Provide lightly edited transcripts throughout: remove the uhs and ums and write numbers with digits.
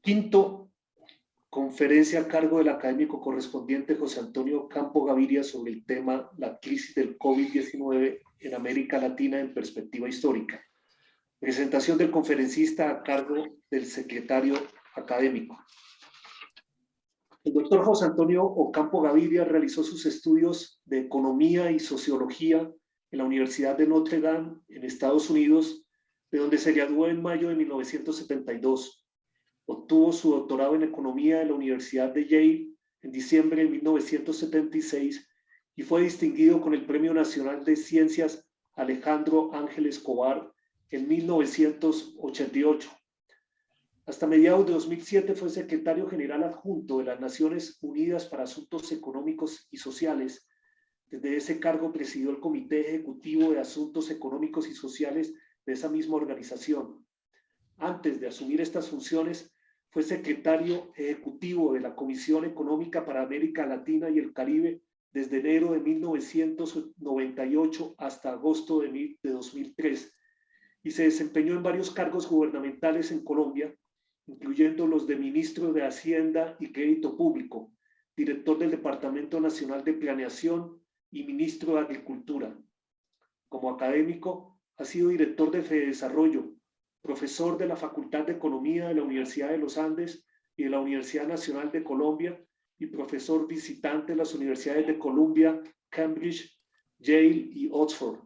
Quinto, conferencia a cargo del académico correspondiente José Antonio Campo Gaviria sobre el tema la crisis del COVID-19 en América Latina en perspectiva histórica. Presentación del conferencista a cargo del secretario académico. El doctor José Antonio Ocampo Gaviria realizó sus estudios de Economía y Sociología en la Universidad de Notre Dame, en Estados Unidos, de donde se graduó en mayo de 1972. Obtuvo su doctorado en Economía en la Universidad de Yale en diciembre de 1976 y fue distinguido con el Premio Nacional de Ciencias Alejandro Ángel Escobar en 1988. Hasta mediados de 2007 fue secretario general adjunto de las Naciones Unidas para Asuntos Económicos y Sociales. Desde ese cargo presidió el Comité Ejecutivo de Asuntos Económicos y Sociales de esa misma organización. Antes de asumir estas funciones, fue secretario ejecutivo de la Comisión Económica para América Latina y el Caribe desde enero de 1998 hasta agosto de 2003 y se desempeñó en varios cargos gubernamentales en Colombia, incluyendo los de ministro de Hacienda y Crédito Público, director del Departamento Nacional de Planeación y ministro de Agricultura. Como académico, ha sido director de Fedesarrollo, profesor de la Facultad de Economía de la Universidad de los Andes y de la Universidad Nacional de Colombia y profesor visitante de las universidades de Columbia, Cambridge, Yale y Oxford.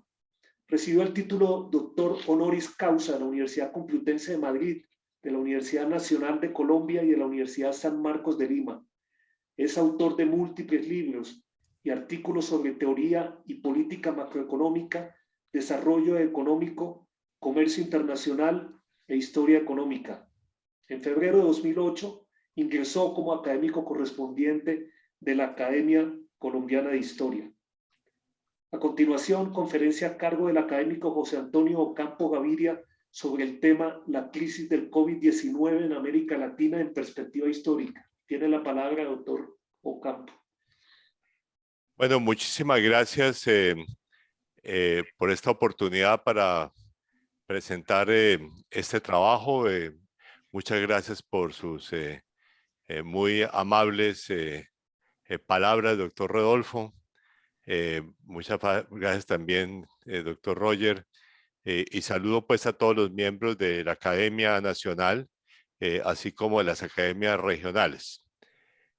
Recibió el título doctor honoris causa de la Universidad Complutense de Madrid, de la Universidad Nacional de Colombia y de la Universidad San Marcos de Lima. Es autor de múltiples libros y artículos sobre teoría y política macroeconómica, desarrollo económico, comercio internacional e historia económica. En febrero de 2008 ingresó como académico correspondiente de la Academia Colombiana de Historia. A continuación, conferencia a cargo del académico José Antonio Ocampo Gaviria sobre el tema la crisis del COVID-19 en América Latina en perspectiva histórica. Tiene la palabra, doctor Ocampo. Bueno, muchísimas gracias por esta oportunidad para presentar este trabajo. Muchas gracias por sus muy amables palabras, doctor Rodolfo. Muchas gracias también, doctor Roger. Y saludo pues a todos los miembros de la Academia Nacional, así como de las academias regionales.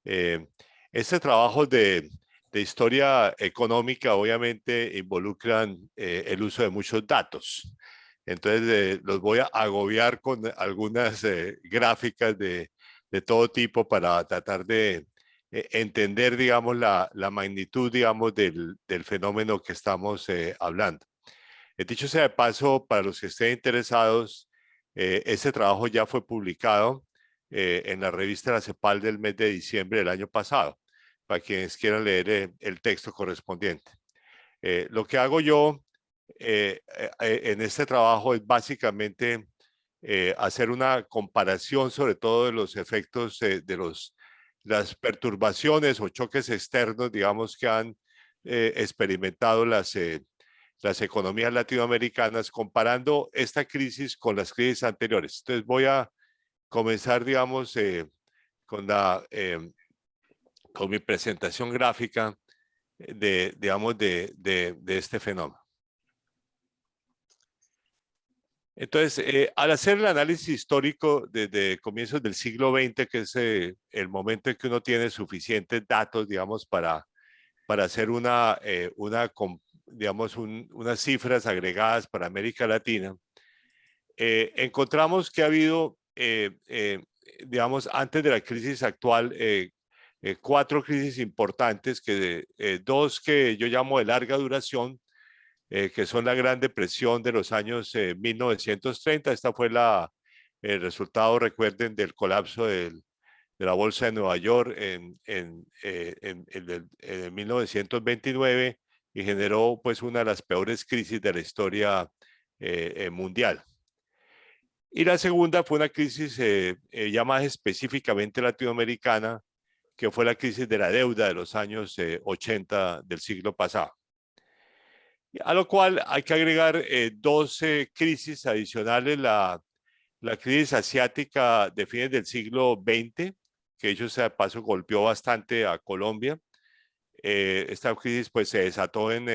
Este trabajo de historia económica obviamente involucran el uso de muchos datos. Entonces los voy a agobiar con algunas gráficas de todo tipo para tratar de entender, digamos, la magnitud, digamos, del fenómeno que estamos hablando. Dicho sea de paso, para los que estén interesados, este trabajo ya fue publicado en la revista La CEPAL del mes de diciembre del año pasado, para quienes quieran leer el texto correspondiente. Lo que hago yo en este trabajo es básicamente hacer una comparación sobre todo de los efectos de las perturbaciones o choques externos, digamos, que han experimentado las economías latinoamericanas, comparando esta crisis con las crisis anteriores. Entonces voy a comenzar, digamos, con mi presentación gráfica digamos, de este fenómeno. Entonces, al hacer el análisis histórico desde comienzos del siglo XX, que es el momento en que uno tiene suficientes datos, digamos, para hacer digamos, unas cifras agregadas para América Latina, encontramos que ha habido, digamos, antes de la crisis actual, 4 crisis importantes, dos que yo llamo de larga duración, que son la Gran Depresión de los años 1930. Esta fue el resultado, recuerden, del colapso de la Bolsa de Nueva York en 1929 y generó pues una de las peores crisis de la historia mundial. Y la segunda fue una crisis ya más específicamente latinoamericana, que fue la crisis de la deuda de los años 80 del siglo pasado. A lo cual hay que agregar 12 crisis adicionales, la la crisis asiática de fines del siglo XX, que dicho sea de paso golpeó bastante a Colombia. Esta crisis pues se desató en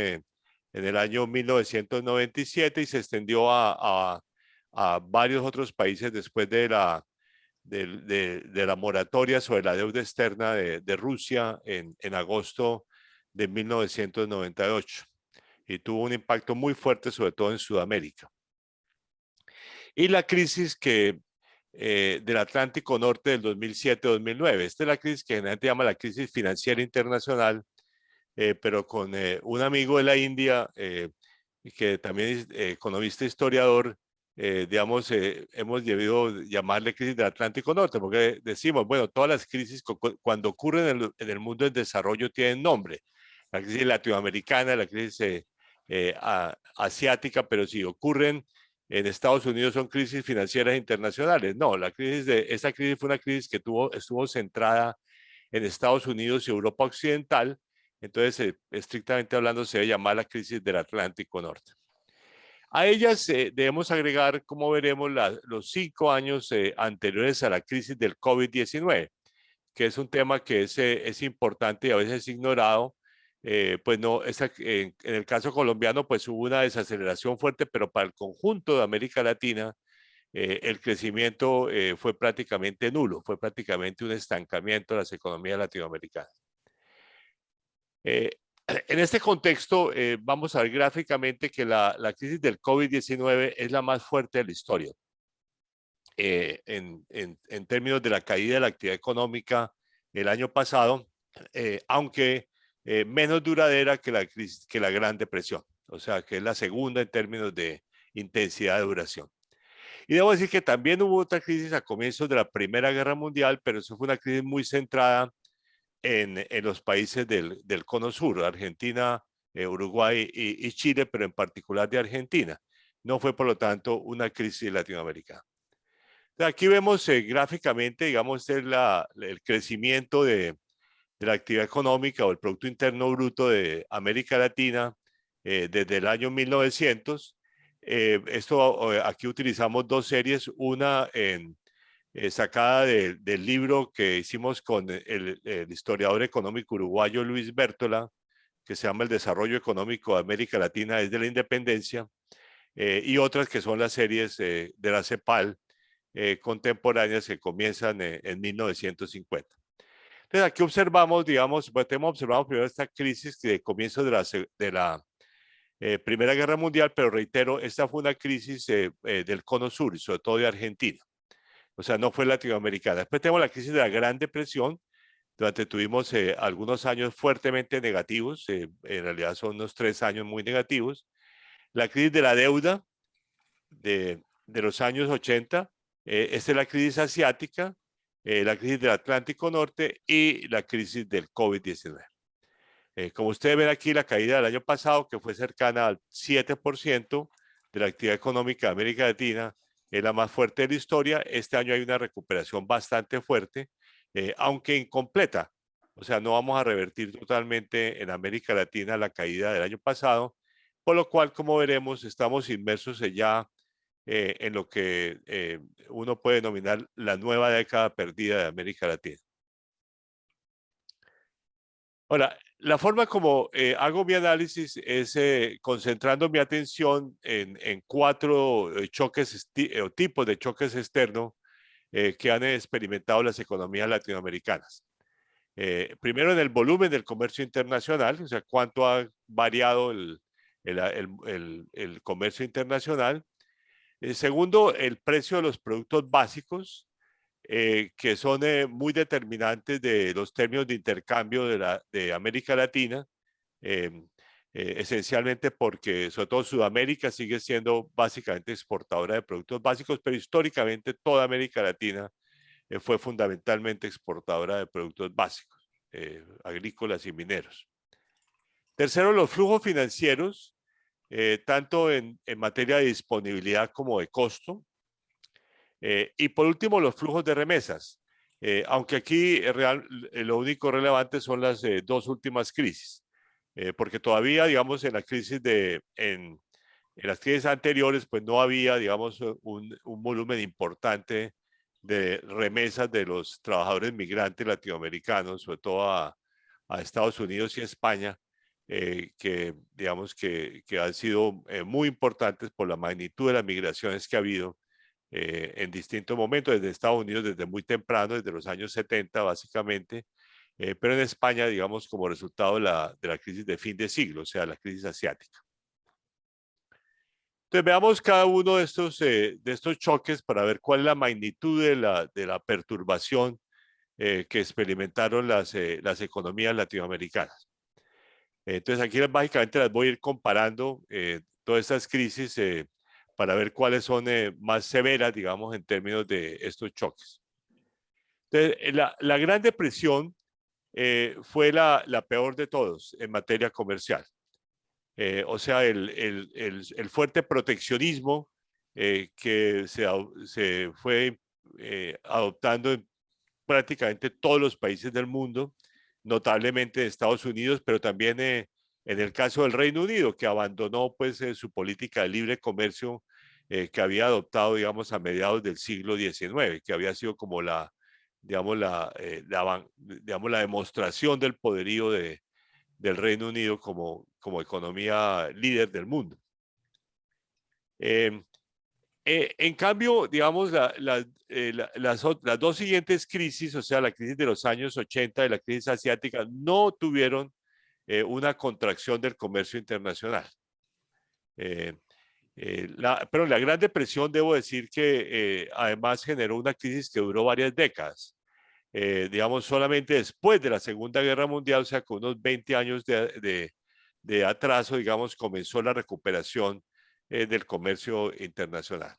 el año 1997 y se extendió a varios otros países después de la moratoria sobre la deuda externa de Rusia en agosto de 1998 y tuvo un impacto muy fuerte sobre todo en Sudamérica. Y la crisis del Atlántico Norte del 2007-2009. Esta es la crisis que generalmente llama la crisis financiera internacional, pero con un amigo de la India, que también es economista e historiador, digamos, hemos debido llamarle crisis del Atlántico Norte, porque decimos, bueno, todas las crisis cuando ocurren en el mundo del desarrollo tienen nombre. La crisis latinoamericana, la crisis asiática, pero si ocurren en Estados Unidos son crisis financieras internacionales. No, esa crisis fue una crisis que estuvo centrada en Estados Unidos y Europa Occidental. Entonces, estrictamente hablando, se debe llamar la crisis del Atlántico Norte. A ellas debemos agregar, como veremos, los 5 años anteriores a la crisis del COVID-19, que es un tema que es importante y a veces ignorado. Pues no, en el caso colombiano, pues hubo una desaceleración fuerte, pero para el conjunto de América Latina, el crecimiento fue prácticamente nulo, fue prácticamente un estancamiento de las economías latinoamericanas. En este contexto, vamos a ver gráficamente que la crisis del COVID-19 es la más fuerte de la historia. En términos de la caída de la actividad económica el año pasado, aunque menos duradera que la Gran Depresión, o sea, que es la segunda en términos de intensidad de duración. Y debo decir que también hubo otra crisis a comienzos de la Primera Guerra Mundial, pero eso fue una crisis muy centrada en los países del Cono Sur, Argentina, Uruguay y Chile, pero en particular de Argentina. No fue, por lo tanto, una crisis latinoamericana. Aquí vemos gráficamente, digamos, el crecimiento de la actividad económica o el Producto Interno Bruto de América Latina desde el año 1900. Aquí utilizamos dos series, una sacada del libro que hicimos con el historiador económico uruguayo Luis Bértola, que se llama El desarrollo económico de América Latina desde la independencia, y otras que son las series de la CEPAL contemporáneas que comienzan en 1950. Entonces aquí observamos, digamos, observamos primero esta crisis de comienzo de la Primera Guerra Mundial, pero reitero, esta fue una crisis del Cono Sur y sobre todo de Argentina. O sea, no fue latinoamericana. Después tenemos la crisis de la Gran Depresión, donde tuvimos algunos años fuertemente negativos, en realidad son unos 3 años muy negativos. La crisis de la deuda de los años 80, esta es la crisis asiática, la crisis del Atlántico Norte y la crisis del COVID-19. Como ustedes ven aquí, la caída del año pasado, que fue cercana al 7% de la actividad económica de América Latina, es la más fuerte de la historia. Este año hay una recuperación bastante fuerte, aunque incompleta. O sea, no vamos a revertir totalmente en América Latina la caída del año pasado, por lo cual, como veremos, estamos inmersos ya en lo que uno puede denominar la nueva década perdida de América Latina. Ahora, la forma como hago mi análisis es concentrando mi atención en 4 choques o tipos de choques externos que han experimentado las economías latinoamericanas. Primero, en el volumen del comercio internacional, o sea, cuánto ha variado el comercio internacional. Segundo, el precio de los productos básicos, que son muy determinantes de los términos de intercambio de América Latina, esencialmente porque sobre todo Sudamérica sigue siendo básicamente exportadora de productos básicos, pero históricamente toda América Latina fue fundamentalmente exportadora de productos básicos, agrícolas y mineros. Tercero, los flujos financieros, tanto en materia de disponibilidad como de costo. Y por último, los flujos de remesas, aunque aquí lo único relevante son las 2 últimas crisis, porque todavía, digamos, en la crisis En las crisis anteriores, pues no había, digamos, un volumen importante de remesas de los trabajadores migrantes latinoamericanos, sobre todo a Estados Unidos y España, que digamos que han sido muy importantes por la magnitud de las migraciones que ha habido en distintos momentos, desde Estados Unidos desde muy temprano, desde los años 70 básicamente, pero en España, digamos, como resultado de la crisis de fin de siglo, o sea, la crisis asiática. Entonces veamos cada uno de estos choques para ver cuál es la magnitud de la perturbación que experimentaron las economías latinoamericanas. Entonces aquí básicamente las voy a ir comparando, todas estas crisis, para ver cuáles son más severas, digamos, en términos de estos choques. Entonces, la Gran Depresión fue la peor de todos en materia comercial. O sea, el fuerte proteccionismo que se fue adoptando en prácticamente todos los países del mundo, notablemente en Estados Unidos, pero también en el caso del Reino Unido, que abandonó pues su política de libre comercio que había adoptado, digamos, a mediados del siglo XIX, que había sido como digamos, digamos, la demostración del poderío del Reino Unido como economía líder del mundo. En cambio, digamos, las dos siguientes crisis, o sea, la crisis de los años 80 y la crisis asiática, no tuvieron una contracción del comercio internacional. Pero la Gran Depresión, debo decir que además generó una crisis que duró varias décadas. Digamos, solamente después de la Segunda Guerra Mundial, o sea, con unos 20 años de atraso, digamos, comenzó la recuperación del comercio internacional.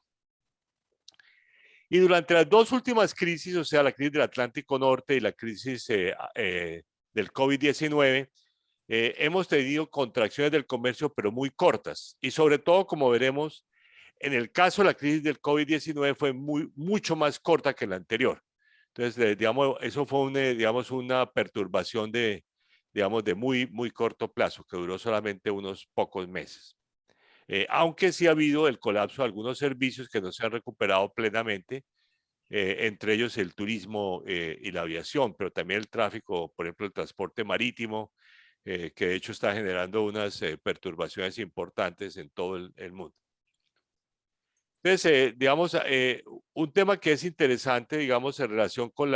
Y durante las dos últimas crisis, o sea, la crisis del Atlántico Norte y la crisis del COVID-19, hemos tenido contracciones del comercio, pero muy cortas. Y sobre todo, como veremos, en el caso de la crisis del COVID-19 fue mucho más corta que la anterior. Entonces, digamos, eso fue digamos, una perturbación digamos, de muy corto plazo, que duró solamente unos pocos meses. Aunque sí ha habido el colapso de algunos servicios que no se han recuperado plenamente, entre ellos el turismo y la aviación, pero también el tráfico, por ejemplo, el transporte marítimo, que de hecho está generando unas perturbaciones importantes en todo el mundo. Entonces, digamos, un tema que es interesante, digamos, en relación con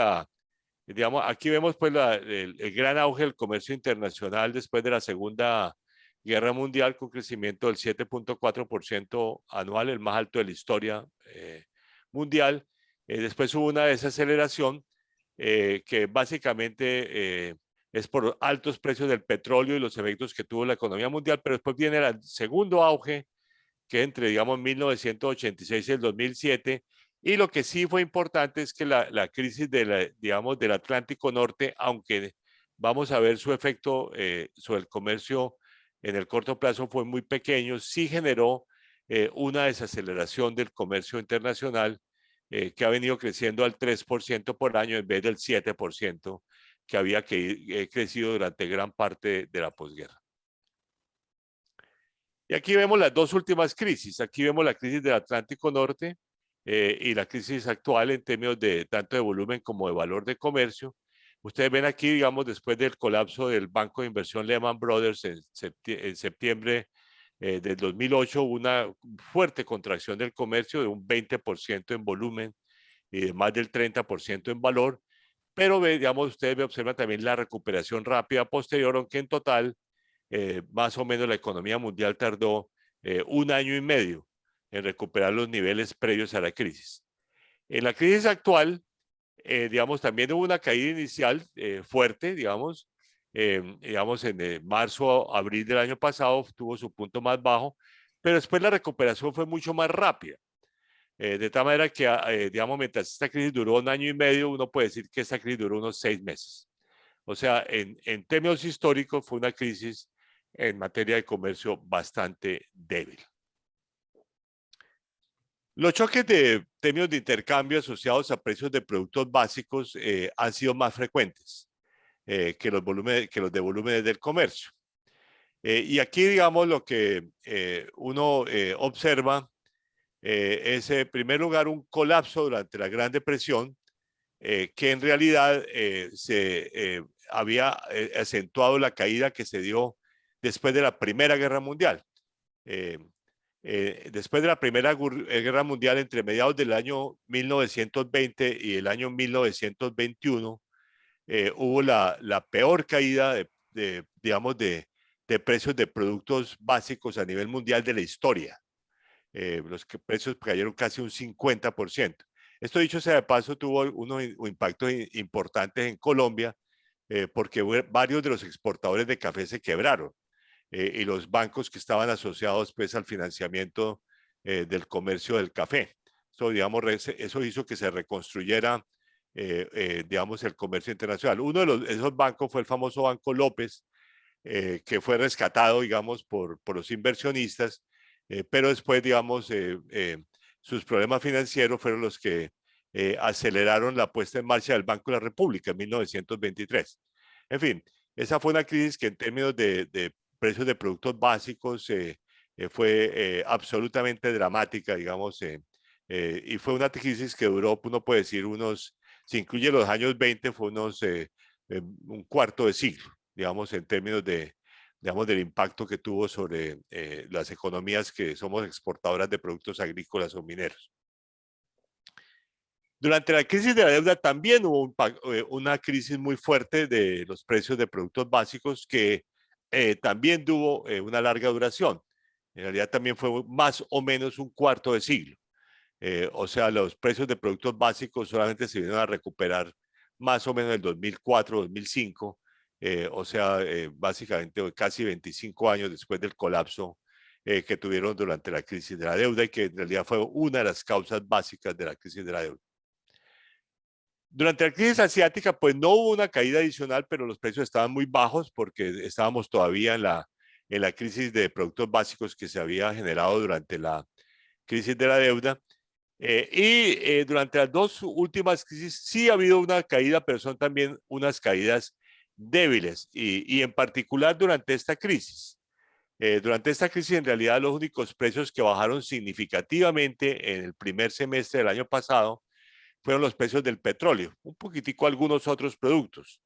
digamos, aquí vemos pues el gran auge del comercio internacional después de la Segunda Guerra Mundial, con crecimiento del 7.4% anual, el más alto de la historia mundial. Después hubo una desaceleración que básicamente es por altos precios del petróleo y los efectos que tuvo la economía mundial, pero después viene el segundo auge, que entre, digamos, 1986 y el 2007, y lo que sí fue importante es que la crisis digamos, del Atlántico Norte, aunque vamos a ver su efecto sobre el comercio en el corto plazo fue muy pequeño, sí generó una desaceleración del comercio internacional que ha venido creciendo al 3% por año en vez del 7% que había crecido durante gran parte de la posguerra. Y aquí vemos las dos últimas crisis. Aquí vemos la crisis del Atlántico Norte y la crisis actual en términos de tanto de volumen como de valor de comercio. Ustedes ven aquí, digamos, después del colapso del banco de inversión Lehman Brothers en septiembre del 2008, una fuerte contracción del comercio de un 20% en volumen y de más del 30% en valor. Pero, digamos, ustedes observan también la recuperación rápida posterior, aunque en total más o menos la economía mundial tardó 1 año y medio en recuperar los niveles previos a la crisis. En la crisis actual, digamos, también hubo una caída inicial fuerte, digamos, en marzo, abril del año pasado tuvo su punto más bajo, pero después la recuperación fue mucho más rápida. De tal manera que, digamos, mientras esta crisis duró 1 año y medio, uno puede decir que esta crisis duró unos 6 meses. O sea, en términos históricos fue una crisis en materia de comercio bastante débil. Los choques de términos de intercambio asociados a precios de productos básicos han sido más frecuentes que los de volúmenes del comercio. Y aquí, digamos, lo que uno observa es, en primer lugar, un colapso durante la Gran Depresión, que en realidad se había acentuado la caída que se dio después de la Primera Guerra Mundial. Después de la Primera Guerra Mundial, entre mediados del año 1920 y el año 1921, hubo la peor caída digamos, de precios de productos básicos a nivel mundial de la historia. Los precios cayeron casi un 50%. Esto, dicho sea de paso, tuvo unos impactos importantes en Colombia, porque varios de los exportadores de café se quebraron, y los bancos que estaban asociados pues, al financiamiento del comercio del café. Eso, digamos, eso hizo que se reconstruyera, digamos, el comercio internacional. Uno de esos bancos fue el famoso Banco López, que fue rescatado, digamos, por los inversionistas, pero después, digamos, sus problemas financieros fueron los que aceleraron la puesta en marcha del Banco de la República en 1923. En fin, esa fue una crisis que en términos de precios de productos básicos fue absolutamente dramática, digamos, y fue una crisis que duró, uno puede decir, si incluye los años 20, fue un cuarto de siglo, digamos, en términos digamos, del impacto que tuvo sobre las economías que somos exportadoras de productos agrícolas o mineros. Durante la crisis de la deuda también hubo una crisis muy fuerte de los precios de productos básicos que también tuvo una larga duración. En realidad también fue más o menos un cuarto de siglo. O sea, los precios de productos básicos solamente se vinieron a recuperar más o menos en el 2004, 2005, o sea, básicamente casi 25 años después del colapso que tuvieron durante la crisis de la deuda, y que en realidad fue una de las causas básicas de la crisis de la deuda. Durante la crisis asiática, pues no hubo una caída adicional, pero los precios estaban muy bajos porque estábamos todavía en la crisis de productos básicos que se había generado durante la crisis de la deuda. Durante las dos últimas crisis sí ha habido una caída, pero son también unas caídas débiles, y en particular durante esta crisis. Durante esta crisis, en realidad, los únicos precios que bajaron significativamente en el primer semestre del año pasado fueron los precios del petróleo, un poquitico algunos otros productos.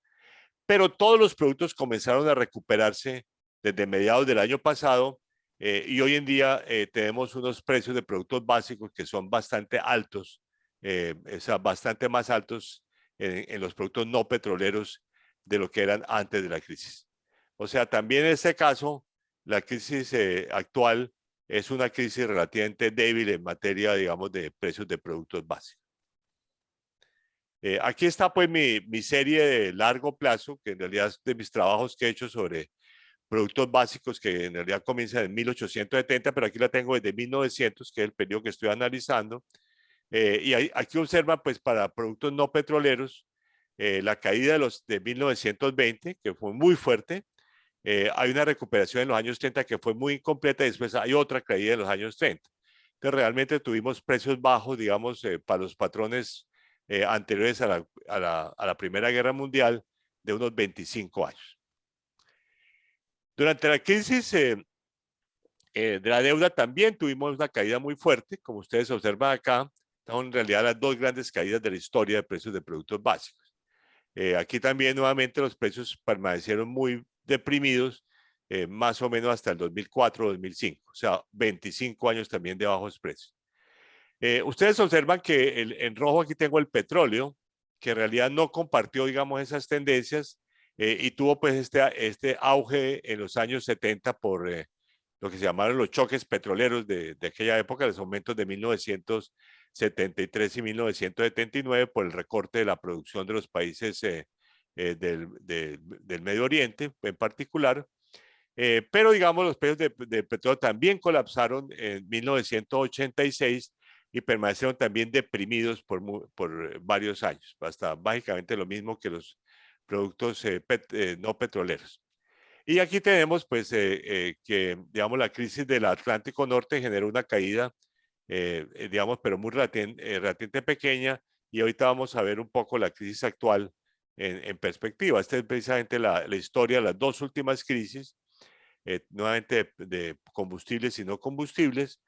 Pero todos los productos comenzaron a recuperarse desde mediados del año pasado, y hoy en día tenemos unos precios de productos básicos que son bastante altos, o sea, bastante más altos en los productos no petroleros de lo que eran antes de la crisis. O sea, también en este caso, la crisis actual es una crisis relativamente débil en materia, digamos, de precios de productos básicos. Aquí está pues mi serie de largo plazo, que en realidad es de mis trabajos que he hecho sobre productos básicos, que en realidad comienza en 1870, pero aquí la tengo desde 1900, que es el periodo que estoy analizando. Y aquí observa pues para productos no petroleros la caída de 1920, que fue muy fuerte. Hay una recuperación en los años 30 que fue muy incompleta, y después hay otra caída en los años 30. Entonces realmente tuvimos precios bajos, digamos, para los patrones anteriores a la Primera Guerra Mundial, de unos 25 años. Durante la crisis de la deuda también tuvimos una caída muy fuerte, como ustedes observan acá. Son en realidad las dos grandes caídas de la historia de precios de productos básicos. Aquí también nuevamente los precios permanecieron muy deprimidos, más o menos hasta el 2004-2005, o sea, 25 años también de bajos precios. Ustedes observan que en rojo aquí tengo el petróleo, que en realidad no compartió, digamos, esas tendencias, y tuvo pues este auge en los años 70 por lo que se llamaron los choques petroleros de aquella época, los aumentos de 1973 y 1979 por el recorte de la producción de los países del Medio Oriente en particular. Pero digamos, los precios de petróleo también colapsaron en 1986 y permanecieron también deprimidos por varios años, hasta básicamente lo mismo que los productos no petroleros. Y aquí tenemos pues que, digamos, la crisis del Atlántico Norte generó una caída, digamos, pero muy relativamente pequeña, y ahorita vamos a ver un poco la crisis actual en perspectiva. Esta es precisamente la historia de las dos últimas crisis. nuevamente de combustibles y no combustibles.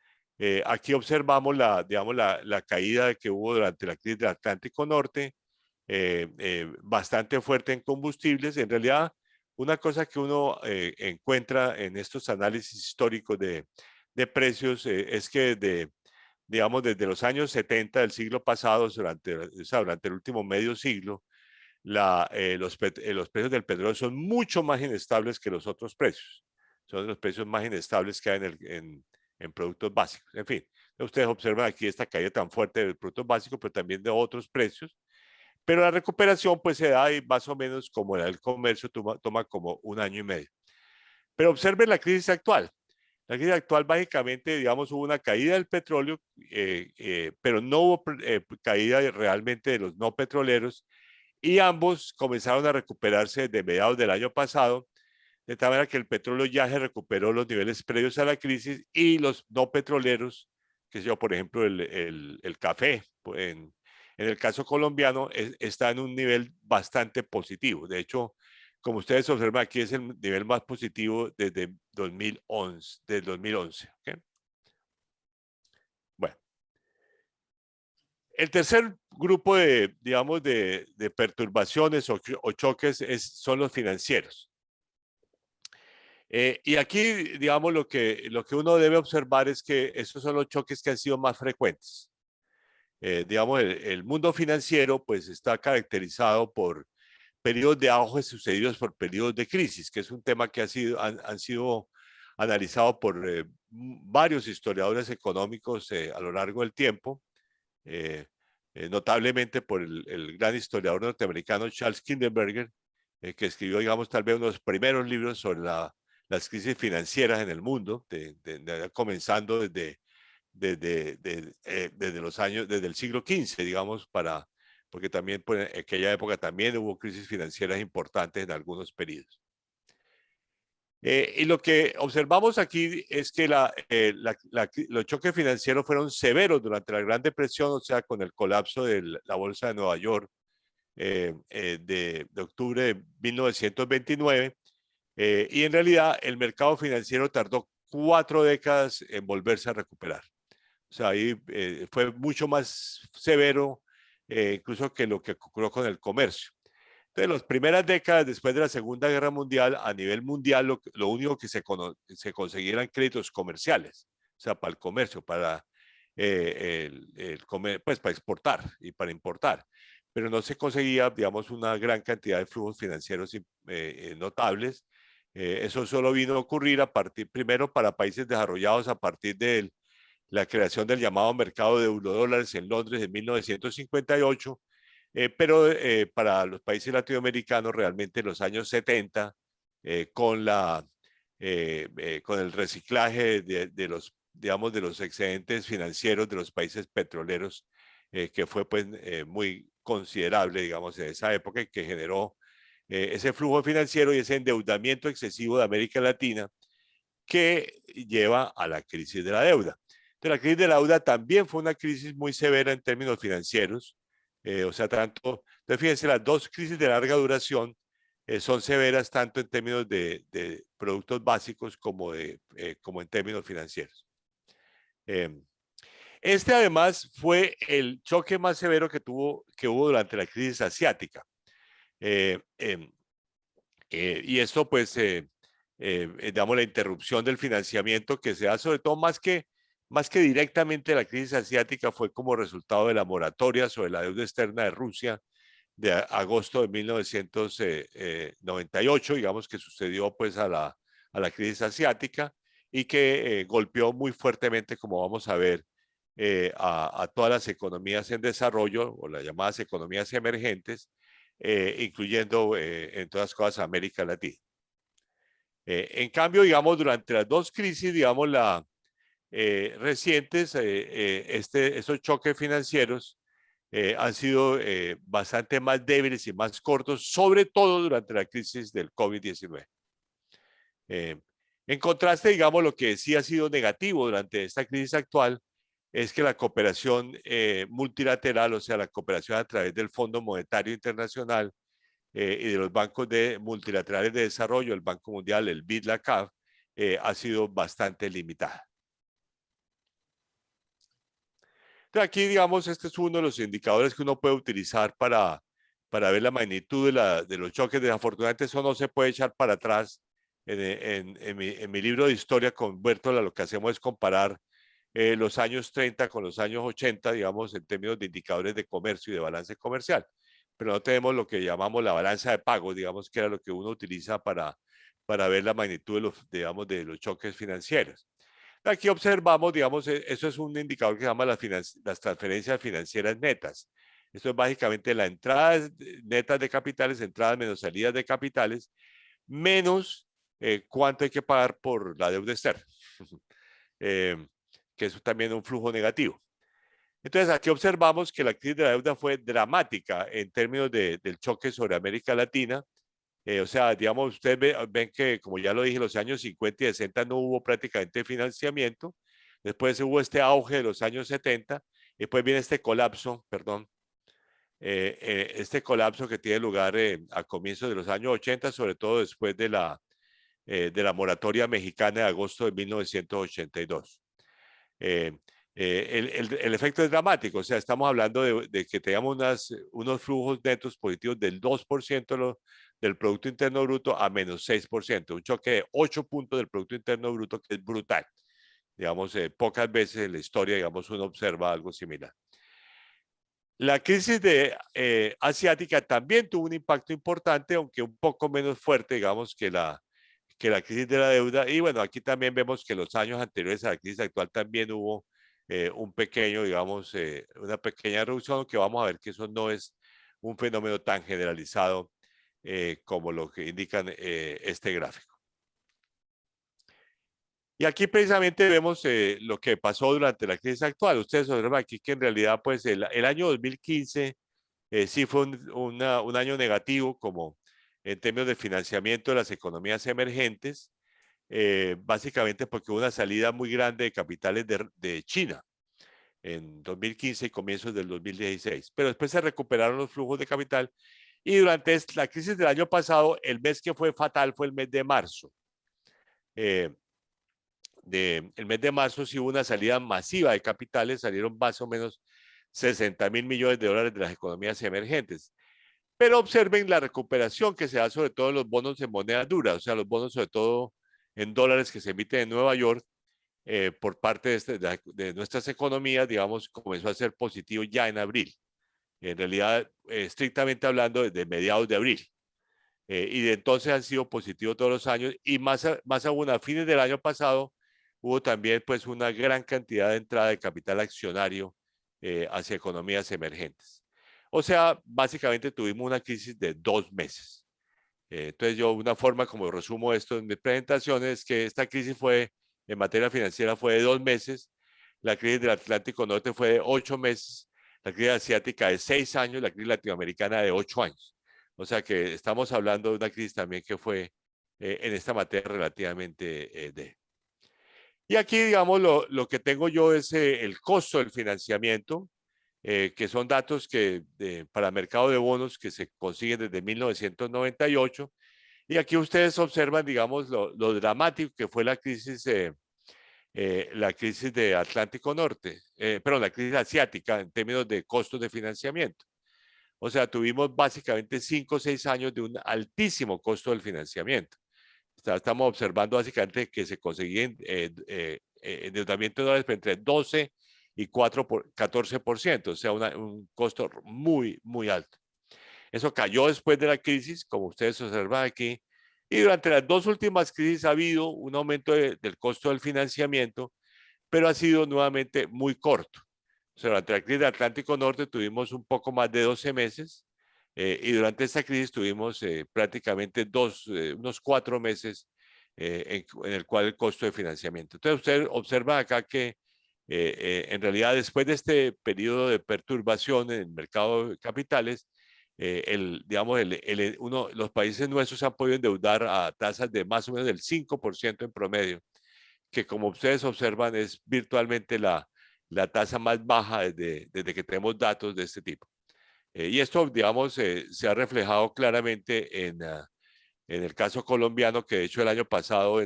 Aquí observamos digamos, la caída que hubo durante la crisis del Atlántico Norte, bastante fuerte en combustibles. En realidad, una cosa que uno encuentra en estos análisis históricos de precios es que digamos, desde los años 70 del siglo pasado, durante el último medio siglo, los precios del petróleo son mucho más inestables que los otros precios. Son los precios más inestables que hay en productos básicos. En fin, ustedes observan aquí esta caída tan fuerte de productos básicos, pero también de otros precios. Pero la recuperación pues se da y más o menos como el comercio toma como 1 año y medio. Pero observen la crisis actual. La crisis actual básicamente, digamos, hubo una caída del petróleo, pero no hubo caída realmente de los no petroleros, y ambos comenzaron a recuperarse de mediados del año pasado, de tal manera que el petróleo ya se recuperó los niveles previos a la crisis y los no petroleros, que yo, por ejemplo, el café, en el caso colombiano, está en un nivel bastante positivo. De hecho, como ustedes observan aquí, es el nivel más positivo desde 2011. ¿Okay? Bueno, el tercer grupo de, digamos, de perturbaciones o choques son los financieros. Y aquí, digamos, lo que uno debe observar es que esos son los choques que han sido más frecuentes. Digamos, el mundo financiero pues está caracterizado por periodos de auge sucedidos por periodos de crisis, que es un tema que han sido analizados por varios historiadores económicos a lo largo del tiempo, notablemente por el gran historiador norteamericano Charles Kindleberger, que escribió, digamos, tal vez uno de los primeros libros sobre las crisis financieras en el mundo, comenzando desde los años, desde el siglo XV, digamos, porque también pues, en aquella época también hubo crisis financieras importantes en algunos periodos. Y lo que observamos aquí es que los choques financieros fueron severos durante la Gran Depresión, o sea, con el colapso de la Bolsa de Nueva York de octubre de 1929. Y en realidad el mercado financiero tardó 4 décadas en volverse a recuperar. O sea, ahí fue mucho más severo incluso que lo que ocurrió con el comercio. Entonces, las primeras décadas después de la Segunda Guerra Mundial, a nivel mundial, lo único que se conseguían eran créditos comerciales, o sea, para el comercio, para, pues, para exportar y para importar. Pero no se conseguía, digamos, una gran cantidad de flujos financieros notables. Eso solo vino a ocurrir primero para países desarrollados a partir de la creación del llamado mercado de eurodólares en Londres en 1958, pero para los países latinoamericanos realmente en los años 70, con el reciclaje de los, digamos, de los excedentes financieros de los países petroleros, que fue pues muy considerable, digamos, en esa época y que generó ese flujo financiero y ese endeudamiento excesivo de América Latina que lleva a la crisis de la deuda. Entonces, la crisis de la deuda también fue una crisis muy severa en términos financieros, o sea, entonces fíjense, las dos crisis de larga duración son severas tanto en términos de productos básicos como en términos financieros. Este además fue el choque más severo que hubo durante la crisis asiática. Y esto pues, digamos, la interrupción del financiamiento que se da sobre todo más que directamente la crisis asiática fue como resultado de la moratoria sobre la deuda externa de Rusia de agosto de 1998, digamos, que sucedió pues a la crisis asiática y que golpeó muy fuertemente, como vamos a ver, a todas las economías en desarrollo o las llamadas economías emergentes, incluyendo en todas cosas América Latina. En cambio, digamos, durante las dos crisis, digamos, recientes, esos choques financieros han sido bastante más débiles y más cortos, sobre todo durante la crisis del COVID-19. En contraste, digamos, lo que sí ha sido negativo durante esta crisis actual es que la cooperación multilateral, o sea, la cooperación a través del Fondo Monetario Internacional y de los bancos multilaterales de desarrollo, el Banco Mundial, el BID, la CAF, ha sido bastante limitada. Entonces aquí, digamos, este es uno de los indicadores que uno puede utilizar para ver la magnitud de los choques. Desafortunadamente eso no se puede echar para atrás. En mi libro de historia con Bertola lo que hacemos es comparar los años 30 con los años 80, digamos, en términos de indicadores de comercio y de balance comercial. Pero no tenemos lo que llamamos la balanza de pagos, digamos, que era lo que uno utiliza para ver la magnitud de los, digamos, de los choques financieros. Aquí observamos, digamos, eso es un indicador que se llama las transferencias financieras netas. Esto es básicamente la entrada netas de capitales, entradas menos salidas de capitales, menos cuánto hay que pagar por la deuda externa, que eso también es un flujo negativo. Entonces, aquí observamos que la crisis de la deuda fue dramática en términos del choque sobre América Latina. O sea, digamos, ustedes ven que, como ya lo dije, en los años 50 y 60 no hubo prácticamente financiamiento. Después hubo este auge de los años 70. Y después viene este colapso, perdón, este colapso que tiene lugar a comienzos de los años 80, sobre todo después de la moratoria mexicana de agosto de 1982. El efecto es dramático, o sea, estamos hablando de que tengamos unos flujos netos positivos del 2% del Producto Interno Bruto a menos 6%, un choque de 8 puntos del Producto Interno Bruto que es brutal. Digamos, pocas veces en la historia, digamos, uno observa algo similar. La crisis asiática también tuvo un impacto importante, aunque un poco menos fuerte, digamos, que la crisis de la deuda. Y bueno, aquí también vemos que los años anteriores a la crisis actual también hubo un pequeño, digamos, una pequeña reducción, aunque vamos a ver que eso no es un fenómeno tan generalizado como lo que indican este gráfico. Y aquí precisamente vemos lo que pasó durante la crisis actual. Ustedes observan aquí que en realidad pues el año 2015 sí fue un año negativo como en términos de financiamiento de las economías emergentes, básicamente porque hubo una salida muy grande de capitales de China en 2015 y comienzos del 2016. Pero después se recuperaron los flujos de capital y durante la crisis del año pasado, el mes que fue fatal fue el mes de marzo. El mes de marzo sí hubo una salida masiva de capitales, salieron más o menos 60.000 millones de dólares de las economías emergentes. Pero observen la recuperación que se da sobre todo en los bonos en moneda dura, o sea, los bonos sobre todo en dólares que se emiten en Nueva York por parte de nuestras economías, digamos, comenzó a ser positivo ya en abril. En realidad, estrictamente hablando, desde mediados de abril. Y de entonces han sido positivos todos los años y más aún a fines del año pasado hubo también pues una gran cantidad de entrada de capital accionario hacia economías emergentes. O sea, básicamente tuvimos una crisis de 2 meses. Entonces yo una forma como resumo esto en mi presentación es que esta crisis en materia financiera fue de 2 meses, la crisis del Atlántico Norte fue de 8 meses, la crisis asiática de 6 años, la crisis latinoamericana de 8 años. O sea que estamos hablando de una crisis también que fue en esta materia relativamente de. Y aquí, digamos, lo que tengo yo es el costo del financiamiento, que son datos para el mercado de bonos que se consiguen desde 1998. Y aquí ustedes observan, digamos, lo dramático que fue la crisis de Atlántico Norte, perdón, la crisis asiática en términos de costos de financiamiento. O sea, tuvimos básicamente 5 o 6 años de un altísimo costo del financiamiento. Estamos observando básicamente que se conseguía endeudamiento de dólares entre 12 y 14%, o sea, un costo muy, muy alto. Eso cayó después de la crisis, como ustedes observan aquí, y durante las 2 últimas crisis ha habido un aumento del costo del financiamiento, pero ha sido nuevamente muy corto. O sea, durante la crisis del Atlántico Norte tuvimos un poco más de 12 meses y durante esta crisis tuvimos prácticamente unos 4 meses en el cual el costo de financiamiento. Entonces, usted observa acá que en realidad después de este periodo de perturbación en el mercado de capitales, digamos, los países nuestros se han podido endeudar a tasas de más o menos del 5% en promedio, que como ustedes observan es virtualmente la tasa más baja desde que tenemos datos de este tipo. Y esto, digamos, se ha reflejado claramente en el caso colombiano, que de hecho el año pasado,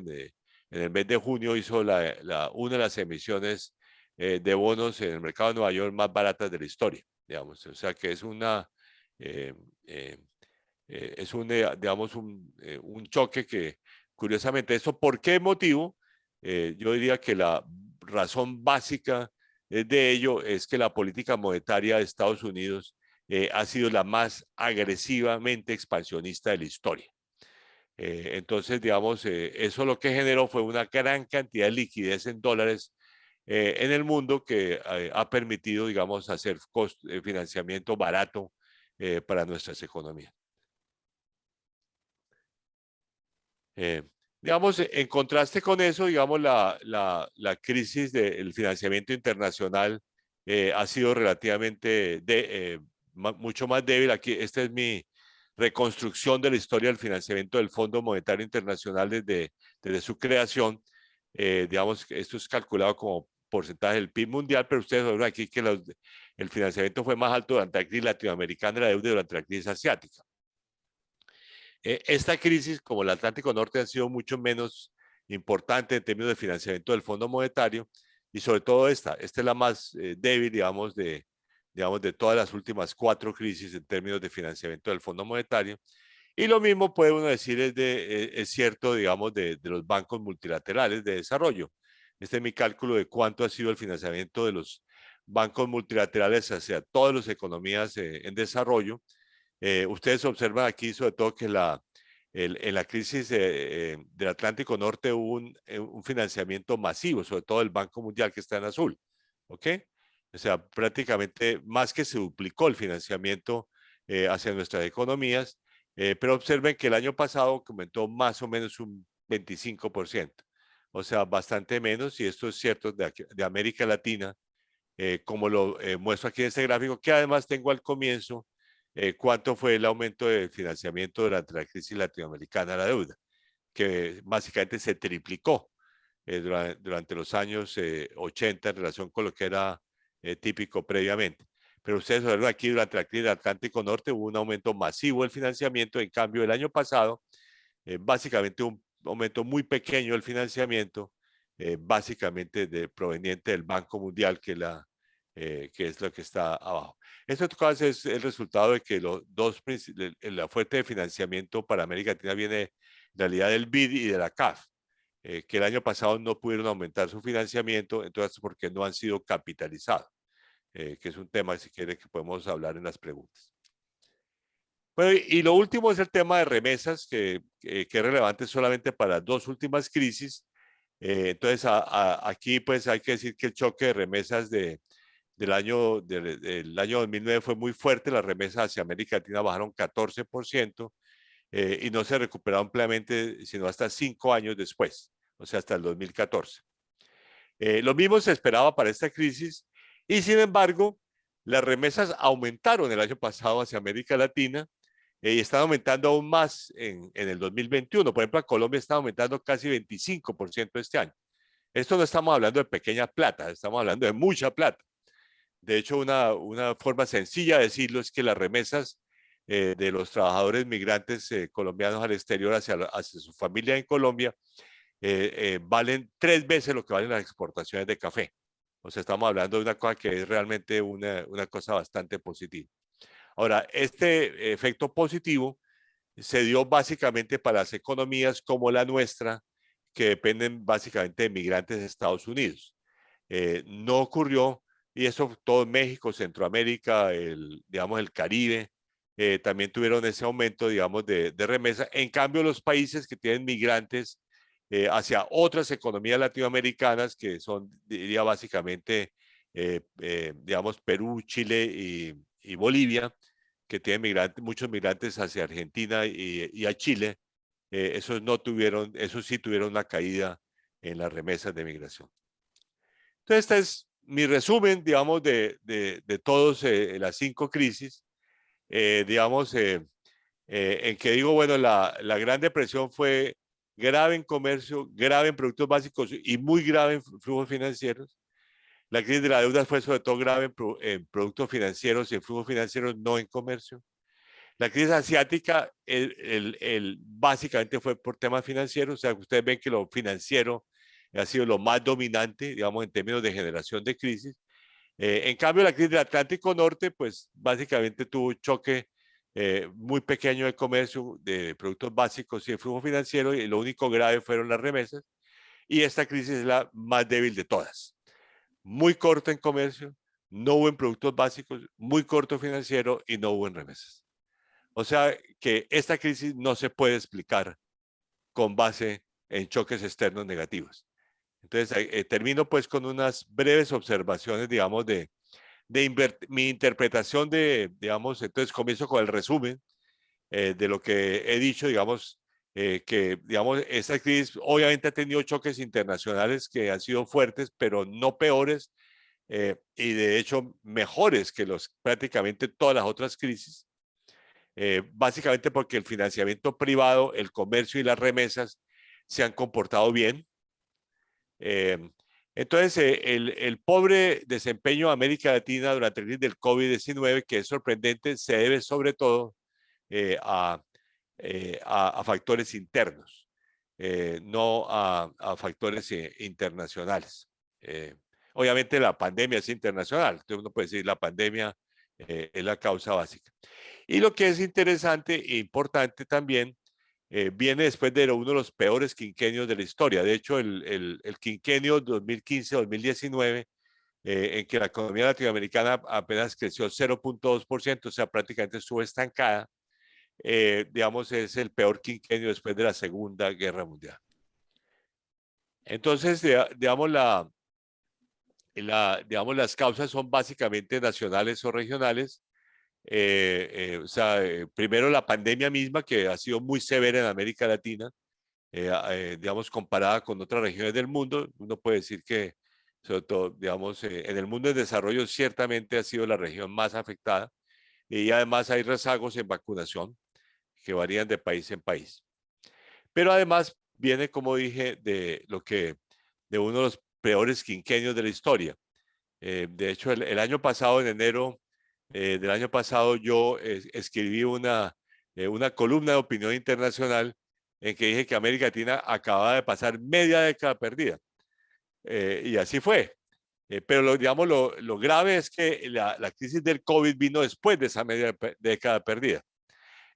en el mes de junio hizo una de las emisiones de bonos en el mercado de Nueva York más baratas de la historia, digamos. O sea que es eh, eh, digamos, un choque que, curiosamente, ¿eso por qué motivo? Yo diría que la razón básica de ello es que la política monetaria de Estados Unidos ha sido la más agresivamente expansionista de la historia. Entonces, digamos, eso lo que generó fue una gran cantidad de liquidez en dólares en el mundo que ha permitido, digamos, hacer financiamiento barato para nuestras economías. Eh, digamos, en contraste con eso, digamos, la crisis del financiamiento internacional ha sido relativamente mucho más débil. Aquí, esta es mi reconstrucción de la historia del financiamiento del Fondo Monetario Internacional desde su creación. Digamos, esto es calculado como porcentaje del PIB mundial, pero ustedes ven aquí que el financiamiento fue más alto durante la crisis latinoamericana y la deuda durante la crisis asiática. Esta crisis, como el Atlántico Norte, ha sido mucho menos importante en términos de financiamiento del Fondo Monetario y sobre todo esta es la más débil, digamos, de todas las últimas 4 crisis en términos de financiamiento del Fondo Monetario. Y lo mismo puede uno decir es cierto, digamos, de los bancos multilaterales de desarrollo. Este es mi cálculo de cuánto ha sido el financiamiento de los bancos multilaterales hacia todas las economías en desarrollo. Ustedes observan aquí sobre todo que en la crisis del Atlántico Norte hubo un financiamiento masivo, sobre todo el Banco Mundial que está en azul. ¿Ok? O sea, prácticamente más que se duplicó el financiamiento hacia nuestras economías, pero observen que el año pasado aumentó más o menos un 25%. O sea, bastante menos, y esto es cierto de América Latina, como lo muestro aquí en este gráfico, que además tengo al comienzo cuánto fue el aumento de financiamiento durante la crisis latinoamericana de la deuda, que básicamente se triplicó durante los años 80 en relación con lo que era típico previamente. Pero ustedes ven aquí durante la crisis del Atlántico Norte hubo un aumento masivo del financiamiento, en cambio el año pasado, básicamente un aumento muy pequeño del financiamiento, básicamente proveniente del Banco Mundial, que es lo que está abajo. Esto es el resultado de que la fuente de financiamiento para América Latina viene en realidad del BID y de la CAF, que el año pasado no pudieron aumentar su financiamiento, entonces porque no han sido capitalizados, que es un tema, si quiere, que podemos hablar en las preguntas. Bueno, y lo último es el tema de remesas, que es relevante solamente para las 2 últimas crisis. Entonces, aquí pues hay que decir que el choque de remesas del año 2009 fue muy fuerte. Las remesas hacia América Latina bajaron 14% y no se recuperaron plenamente sino hasta 5 años después, o sea, hasta el 2014. Lo mismo se esperaba para esta crisis y sin embargo, las remesas aumentaron el año pasado hacia América Latina y están aumentando aún más en el 2021. Por ejemplo, a Colombia está aumentando casi 25% este año. Esto no estamos hablando de pequeña plata, estamos hablando de mucha plata. De hecho, una forma sencilla de decirlo es que las remesas de los trabajadores migrantes colombianos al exterior hacia su familia en Colombia valen 3 veces lo que valen las exportaciones de café. O sea, estamos hablando de una cosa que es realmente una cosa bastante positiva. Ahora, este efecto positivo se dio básicamente para las economías como la nuestra, que dependen básicamente de migrantes de Estados Unidos. No ocurrió, y eso todo México, Centroamérica, digamos el Caribe, también tuvieron ese aumento, digamos, de remesa. En cambio, los países que tienen migrantes hacia otras economías latinoamericanas, que son, diría básicamente, digamos, Perú, Chile y Bolivia, que tienen muchos migrantes hacia Argentina y a Chile, esos sí tuvieron una caída en las remesas de migración. Entonces, este es mi resumen, digamos, de todas las 5 crisis, digamos, en que digo, bueno, la Gran Depresión fue grave en comercio, grave en productos básicos y muy grave en flujos financieros. La crisis de la deuda fue sobre todo grave en productos financieros y en flujos financieros, no en comercio. La crisis asiática básicamente fue por temas financieros, o sea, ustedes ven que lo financiero ha sido lo más dominante, digamos, en términos de generación de crisis. En cambio, la crisis del Atlántico Norte, pues básicamente tuvo un choque muy pequeño de comercio, de productos básicos y de flujo financiero, y lo único grave fueron las remesas. Y esta crisis es la más débil de todas. Muy corta en comercio, no hubo en productos básicos, muy corto financiero y no hubo en remesas. O sea que esta crisis no se puede explicar con base en choques externos negativos. Entonces, termino pues con unas breves observaciones, digamos, de mi interpretación de, digamos, entonces comienzo con el resumen de lo que he dicho, digamos, que, digamos, esta crisis obviamente ha tenido choques internacionales que han sido fuertes, pero no peores, y de hecho mejores que prácticamente todas las otras crisis, básicamente porque el financiamiento privado, el comercio y las remesas se han comportado bien. Entonces, el pobre desempeño de América Latina durante la crisis del COVID-19, que es sorprendente, se debe sobre todo a factores internos, no a factores internacionales. Obviamente la pandemia es internacional, entonces uno puede decir la pandemia es la causa básica. Y lo que es interesante e importante también viene después de uno de los peores quinquenios de la historia. De hecho, el quinquenio 2015-2019, en que la economía latinoamericana apenas creció 0.2%, o sea, prácticamente estuvo estancada, digamos, es el peor quinquenio después de la Segunda Guerra Mundial. Entonces, digamos, digamos, las causas son básicamente nacionales o regionales. O sea, primero la pandemia misma, que ha sido muy severa en América Latina, digamos, comparada con otras regiones del mundo. Uno puede decir que, sobre todo, digamos, en el mundo en desarrollo ciertamente ha sido la región más afectada, y además hay rezagos en vacunación que varían de país en país. Pero además viene, como dije, de uno de los peores quinquenios de la historia. De hecho, el año pasado, en enero del año pasado, yo escribí una columna de opinión internacional en que dije que América Latina acababa de pasar media década perdida. Y así fue. Pero digamos, lo grave es que la crisis del COVID vino después de esa media década perdida.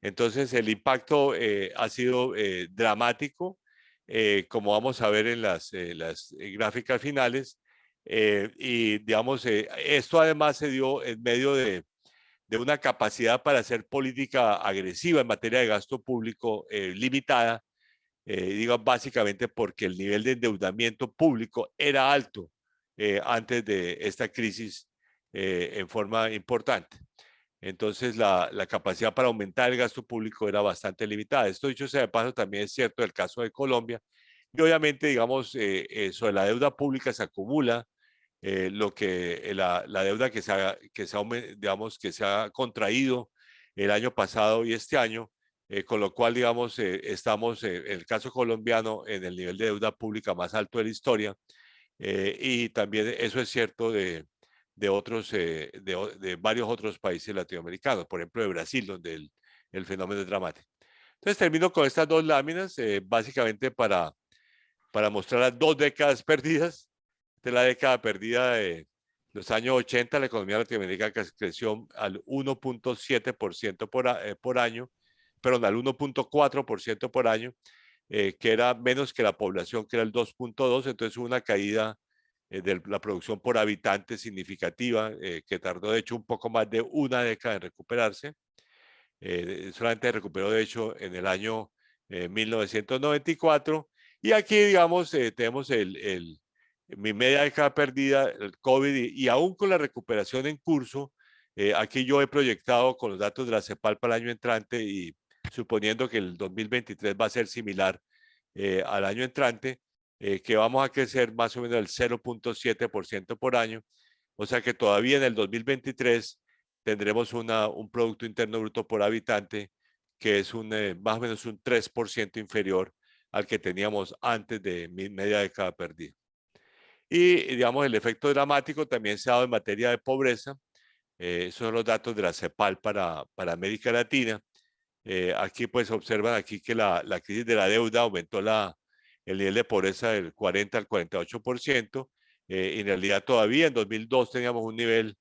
Entonces, el impacto ha sido dramático, como vamos a ver en las gráficas finales. Y, digamos, esto además se dio en medio de una capacidad para hacer política agresiva en materia de gasto público limitada, digo, básicamente porque el nivel de endeudamiento público era alto antes de esta crisis en forma importante. Entonces, la capacidad para aumentar el gasto público era bastante limitada. Esto, dicho sea de paso, también es cierto del caso de Colombia. Y obviamente, digamos, sobre la deuda pública se acumula la deuda digamos, que se ha contraído el año pasado y este año, con lo cual, digamos, estamos, en el caso colombiano, en el nivel de deuda pública más alto de la historia. Y también eso es cierto de varios otros países latinoamericanos, por ejemplo de Brasil, donde el fenómeno es dramático. Entonces termino con estas dos láminas, básicamente para mostrar las 2 décadas perdidas. De la década perdida de los años 80, la economía latinoamericana creció al 1.7% por año, perdón, al 1.4% por año, que era menos que la población, que era el 2.2%. Entonces hubo una caída de la producción por habitante significativa, que tardó de hecho un poco más de una década en recuperarse. Solamente recuperó de hecho en el año 1994. Y aquí, digamos, tenemos mi media década perdida, el COVID, y aún con la recuperación en curso, aquí yo he proyectado con los datos de la CEPAL para el año entrante, y suponiendo que el 2023 va a ser similar al año entrante, que vamos a crecer más o menos el 0.7% por año. O sea que todavía en el 2023 tendremos un Producto Interno Bruto por habitante que es más o menos un 3% inferior al que teníamos antes de media década perdida. Y, digamos, el efecto dramático también se ha dado en materia de pobreza. Esos son los datos de la CEPAL para América Latina. Aquí pues observan aquí que la crisis de la deuda aumentó el nivel de pobreza del 40 al 48%. En realidad todavía en 2002 teníamos un nivel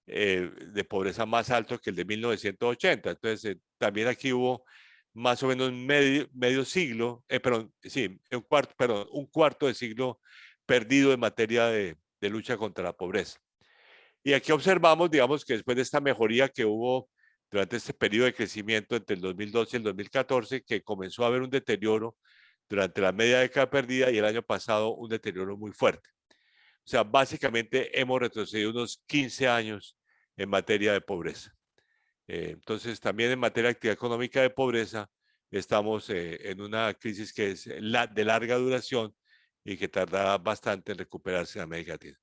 de pobreza más alto que el de 1980. Entonces también aquí hubo más o menos medio siglo, perdón, sí, un cuarto de siglo perdido en materia de lucha contra la pobreza. Y aquí observamos, digamos, que después de esta mejoría que hubo durante este periodo de crecimiento entre el 2012 y el 2014, que comenzó a haber un deterioro durante la media década perdida y el año pasado un deterioro muy fuerte. O sea, básicamente hemos retrocedido unos 15 años en materia de pobreza. Entonces, también en materia de actividad económica de pobreza, estamos en una crisis que es de larga duración y que tardará bastante en recuperarse en América Latina.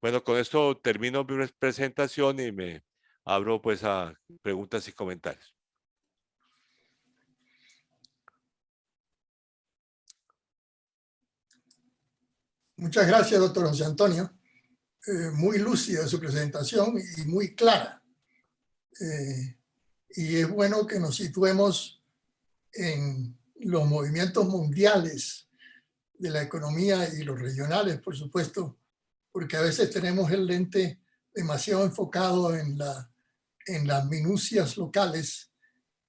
Bueno, con esto termino mi presentación y me abro pues a preguntas y comentarios. Muchas gracias, doctor José Antonio. Muy lúcida su presentación y muy clara. Y es bueno que nos situemos en los movimientos mundiales de la economía y los regionales, por supuesto, porque a veces tenemos el lente demasiado enfocado en las minucias locales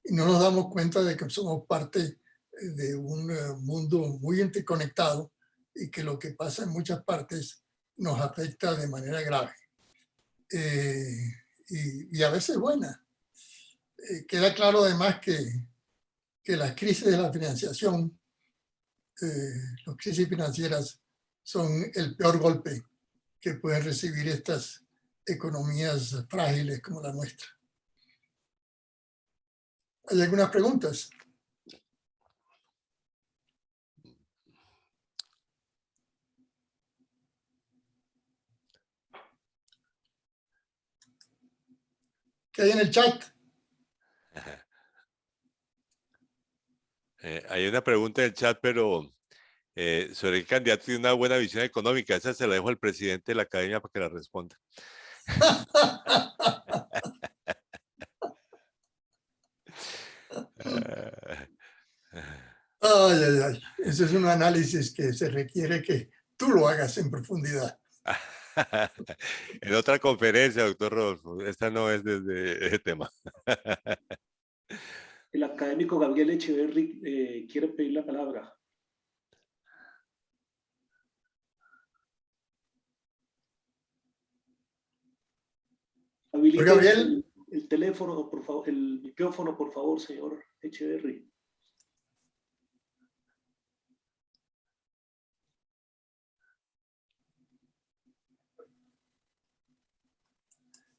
y no nos damos cuenta de que somos parte de un mundo muy interconectado y que lo que pasa en muchas partes nos afecta de manera grave. Y a veces buena. Queda claro además que las crisis de la financiación, las crisis financieras son el peor golpe que pueden recibir estas economías frágiles como la nuestra. ¿Hay algunas preguntas? ¿Qué hay en el chat? Hay una pregunta en el chat, pero sobre el candidato tiene una buena visión económica. Esa se la dejo al presidente de la academia para que la responda. Ay, ay, ay. Ese es un análisis que se requiere que tú lo hagas en profundidad. En otra conferencia, doctor Rodolfo. Esta no es desde ese tema. El académico Gabriel Echeverry quiere pedir la palabra. Habilite Gabriel. el teléfono, por favor, el micrófono, por favor, señor Echeverry.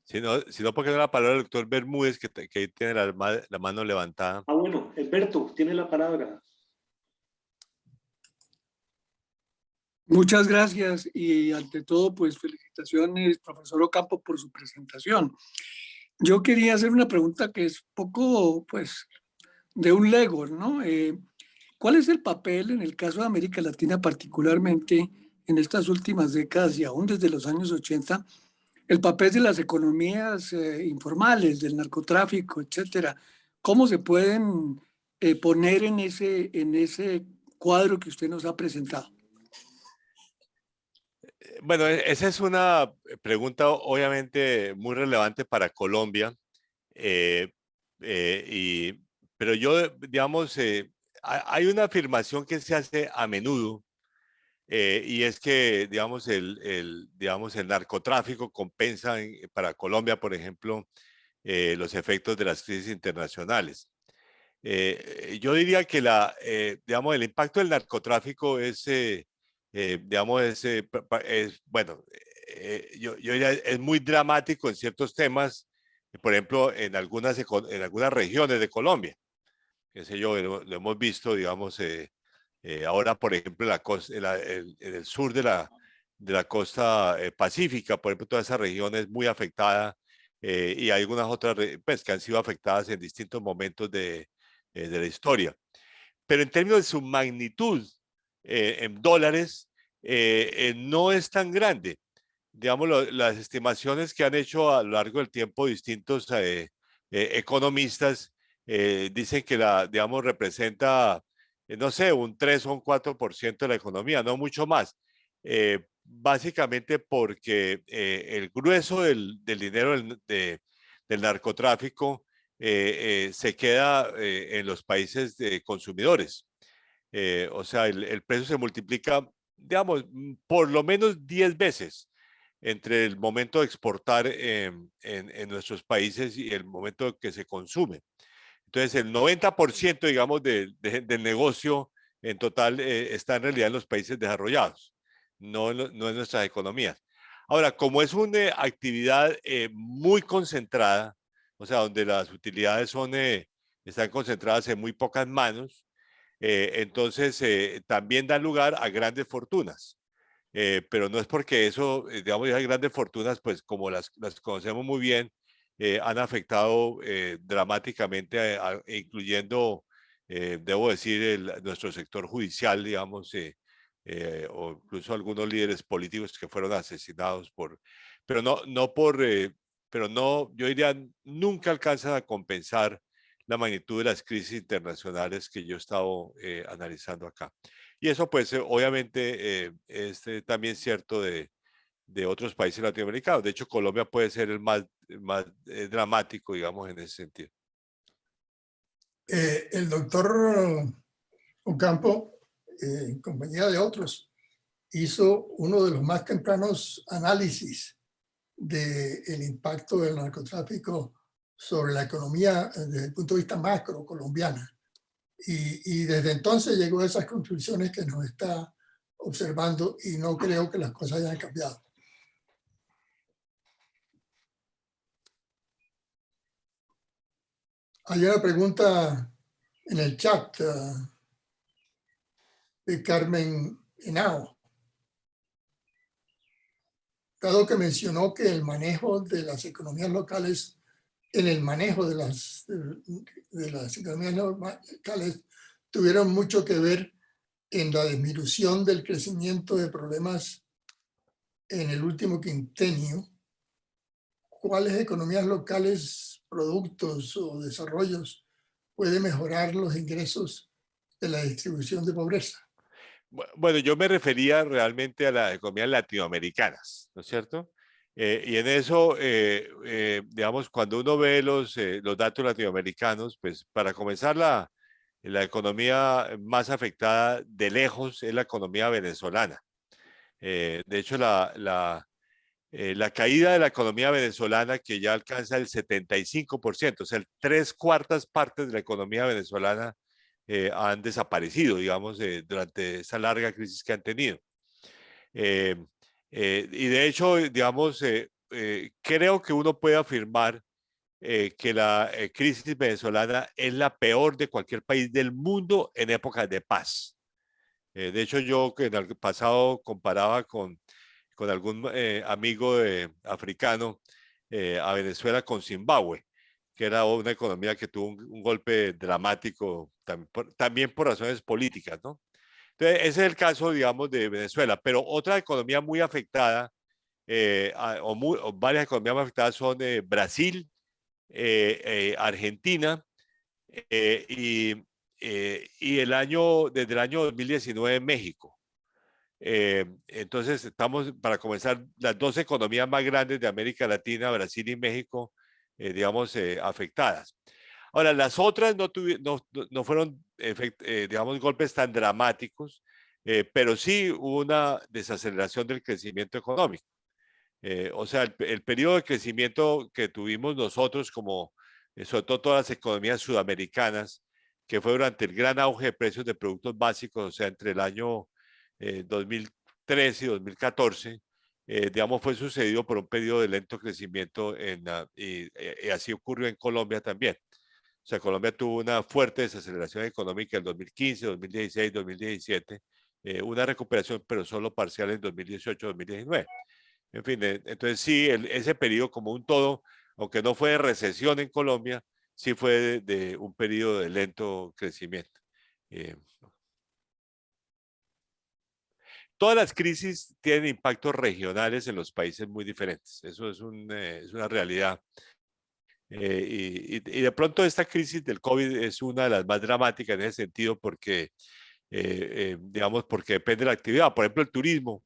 Si no, ¿por qué no la palabra del doctor Bermúdez, que tiene la mano levantada? Ah, bueno, Alberto, tiene la palabra. Muchas gracias y ante todo, pues felicitaciones, profesor Ocampo, por su presentación. Yo quería hacer una pregunta que es poco, pues, de un lego, ¿no? ¿Cuál es el papel en el caso de América Latina, particularmente en estas últimas décadas y aún desde los años 80, el papel de las economías informales, del narcotráfico, etcétera? ¿Cómo se pueden poner en ese cuadro que usted nos ha presentado? Bueno, esa es una pregunta obviamente muy relevante para Colombia, pero yo, digamos, hay una afirmación que se hace a menudo y es que, digamos, digamos, el narcotráfico compensa para Colombia, por ejemplo, los efectos de las crisis internacionales. Yo diría que digamos, el impacto del narcotráfico es, digamos, bueno, yo diría, es muy dramático en ciertos temas, por ejemplo, en algunas regiones de Colombia. Qué sé yo, lo hemos visto, digamos, ahora, por ejemplo, en el sur de la costa pacífica, por ejemplo, toda esa región es muy afectada y hay algunas otras pues, que han sido afectadas en distintos momentos de la historia. Pero en términos de su magnitud en dólares, no es tan grande. Digamos, las estimaciones que han hecho a lo largo del tiempo distintos economistas dicen que la, digamos, representa, no sé, un 3 o un 4% de la economía, no mucho más. Básicamente porque el grueso del dinero del narcotráfico se queda en los países consumidores. O sea, el precio se multiplica, digamos, por lo menos 10 veces entre el momento de exportar en nuestros países y el momento que se consume. Entonces, el 90%, digamos, del negocio en total está en realidad en los países desarrollados, no en nuestras economías. Ahora, como es una actividad muy concentrada, o sea, donde las utilidades están concentradas en muy pocas manos, entonces también da lugar a grandes fortunas. Pero no es porque eso, digamos, esas grandes fortunas, pues como las conocemos muy bien, han afectado dramáticamente, incluyendo, debo decir, nuestro sector judicial, digamos, o incluso algunos líderes políticos que fueron asesinados pero no por, pero no, yo diría, nunca alcanzan a compensar la magnitud de las crisis internacionales que yo he estado analizando acá. Y eso, pues, obviamente es también cierto de otros países latinoamericanos. De hecho, Colombia puede ser el más dramático, digamos, en ese sentido. El doctor Ocampo, en compañía de otros, hizo uno de los más tempranos análisis del impacto del narcotráfico sobre la economía desde el punto de vista macro colombiana. Y desde entonces llegó a esas conclusiones que nos está observando y no creo que las cosas hayan cambiado. Hay una pregunta en el chat de Carmen Henao. Dado que mencionó que el manejo de las economías locales, en el manejo de las economías locales, tuvieron mucho que ver en la disminución del crecimiento de problemas en el último quinquenio, ¿cuáles economías locales, productos o desarrollos puede mejorar los ingresos de la distribución de pobreza? Bueno, yo me refería realmente a las economías latinoamericanas, ¿no es cierto? Y en eso, digamos, cuando uno ve los datos latinoamericanos, pues para comenzar, la economía más afectada de lejos es la economía venezolana. De hecho, la caída de la economía venezolana, que ya alcanza el 75%, o sea, 3/4 partes de la economía venezolana han desaparecido, digamos, durante esa larga crisis que han tenido. Eh, y de hecho, digamos, creo que uno puede afirmar que la crisis venezolana es la peor de cualquier país del mundo en épocas de paz. De hecho, yo que en el pasado comparaba con algún amigo africano a Venezuela con Zimbabue, que era una economía que tuvo un golpe dramático también por razones políticas, ¿no? Entonces, ese es el caso, digamos, de Venezuela, pero otra economía muy afectada, o varias economías muy afectadas son Brasil, Argentina, y desde el año 2019 México. Entonces, estamos, para comenzar, las dos economías más grandes de América Latina, Brasil y México, digamos, afectadas. Ahora, las otras no fueron, digamos, golpes tan dramáticos, pero sí hubo una desaceleración del crecimiento económico. O sea, el periodo de crecimiento que tuvimos nosotros, como sobre todo todas las economías sudamericanas, que fue durante el gran auge de precios de productos básicos, o sea, entre el año 2013 y 2014, digamos, fue sucedido por un periodo de lento crecimiento y así ocurrió en Colombia también. O sea, Colombia tuvo una fuerte desaceleración económica en 2015, 2016, 2017, una recuperación, pero solo parcial en 2018, 2019. En fin, entonces sí, ese periodo como un todo, aunque no fue de recesión en Colombia, sí fue de un periodo de lento crecimiento. Todas las crisis tienen impactos regionales en los países muy diferentes. Eso es una realidad. Y de pronto esta crisis del COVID es una de las más dramáticas en ese sentido porque, digamos, porque depende de la actividad. Por ejemplo, el turismo,